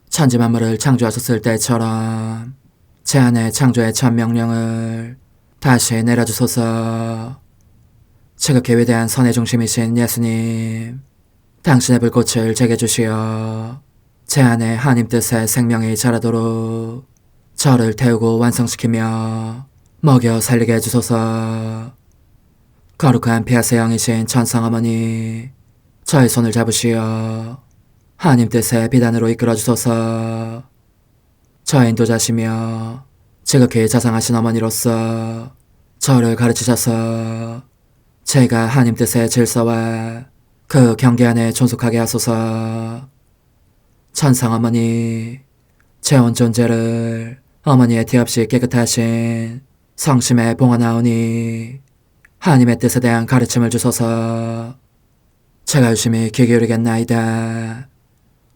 천지 만물을 창조하셨을 때처럼 제 안에 창조의 첫 명령을 다시 내려주소서. 지극히 위대한 선의 중심이신 예수님, 당신의 불꽃을 제게 주시어 제 안에 하나님 뜻의 생명이 자라도록 저를 태우고 완성시키며 먹여 살리게 해주소서. 거룩한 피아세 영이신 천상어머니, 저의 손을 잡으시어 하나님 뜻의 비단으로 이끌어 주소서. 저의 인도자시며 지극히 자상하신 어머니로서 저를 가르치셔서 제가 하나님 뜻의 질서와 그 경계 안에 존속하게 하소서. 천상 어머니, 제 온 존재를 어머니의 티 없이 깨끗하신 성심에 봉헌하오니 하나님의 뜻에 대한 가르침을 주소서. 제가 열심히 귀 기울이겠나이다.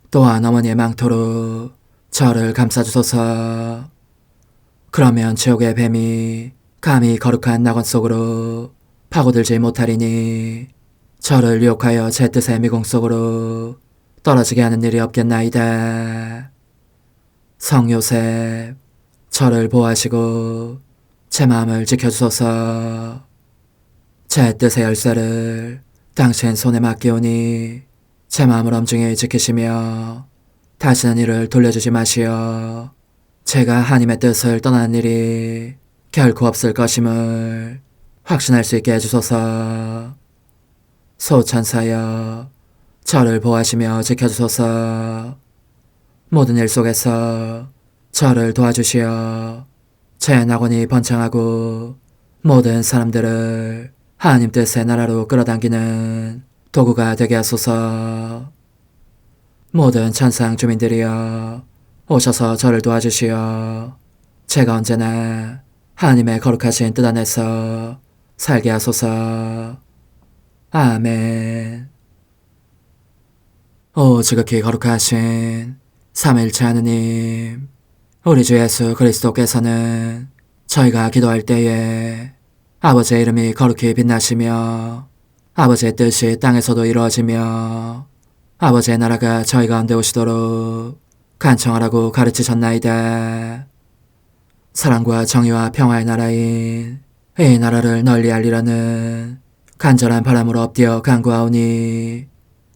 또한 어머니의 망토로 저를 감싸주소서. 그러면 지옥의 뱀이 감히 거룩한 낙원 속으로 파고들지 못하리니 저를 유혹하여 제 뜻의 미궁 속으로 떨어지게 하는 일이 없겠나이다. 성 요셉, 저를 보호하시고 제 마음을 지켜주소서. 제 뜻의 열쇠를 당신 손에 맡기오니 제 마음을 엄중히 지키시며 다시는 이를 돌려주지 마시어 제가 하나님의 뜻을 떠나는 일이 결코 없을 것임을 확신할 수 있게 해주소서. 소천사여, 저를 보호하시며 지켜주소서. 모든 일 속에서 저를 도와주시어 제 낙원이 번창하고 모든 사람들을 하나님 뜻의 나라로 끌어당기는 도구가 되게 하소서. 모든 천상 주민들이여, 오셔서 저를 도와주시어 제가 언제나 하나님의 거룩하신 뜻 안에서 살게 하소서. 아멘. 오 지극히 거룩하신 삼위일체 하느님, 우리 주 예수 그리스도께서는 저희가 기도할 때에 아버지의 이름이 거룩히 빛나시며 아버지의 뜻이 땅에서도 이루어지며 아버지의 나라가 저희 가운데 오시도록 간청하라고 가르치셨나이다. 사랑과 정의와 평화의 나라인 이 나라를 널리 알리라는 간절한 바람으로 엎드려 간구하오니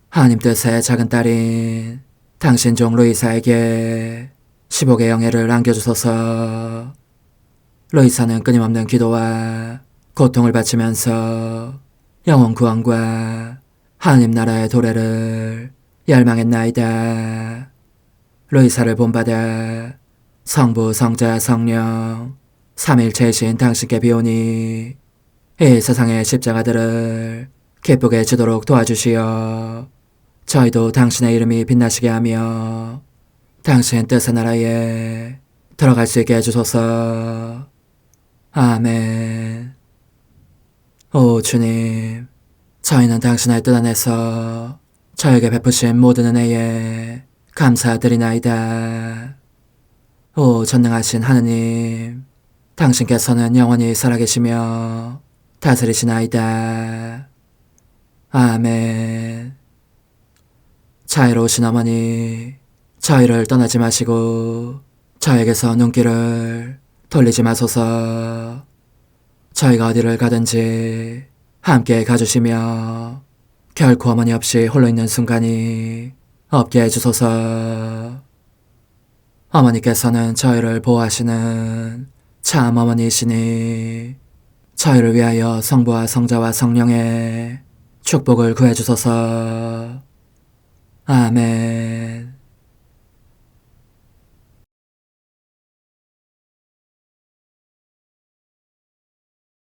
하나님 뜻의 작은 딸인 당신 종 루이사에게 15개 영예를 안겨주소서. 루이사는 끊임없는 기도와 고통을 바치면서 영혼 구원과 하나님 나라의 도래를 열망했나이다. 루이사를 본받아 성부, 성자, 성령 삼위일체이신 당신께 비오니 이 세상의 십자가들을 기쁘게 지도록 도와주시어 저희도 당신의 이름이 빛나시게 하며 당신 뜻의 나라에 들어갈 수 있게 해주소서. 아멘. 오 주님, 저희는 당신의 뜻 안에서 저에게 베푸신 모든 은혜에 감사드리나이다. 오 전능하신 하느님, 당신께서는 영원히 살아계시며 다스리시나이다. 아멘. 자애로우신 어머니, 저희를 떠나지 마시고 저에게서 눈길을 돌리지 마소서. 저희가 어디를 가든지 함께 가주시며 결코 어머니 없이 홀로 있는 순간이 없게 해주소서. 어머니께서는 저희를 보호하시는 참 어머니이시니 저희를 위하여 성부와 성자와 성령의 축복을 구해주소서. 아멘.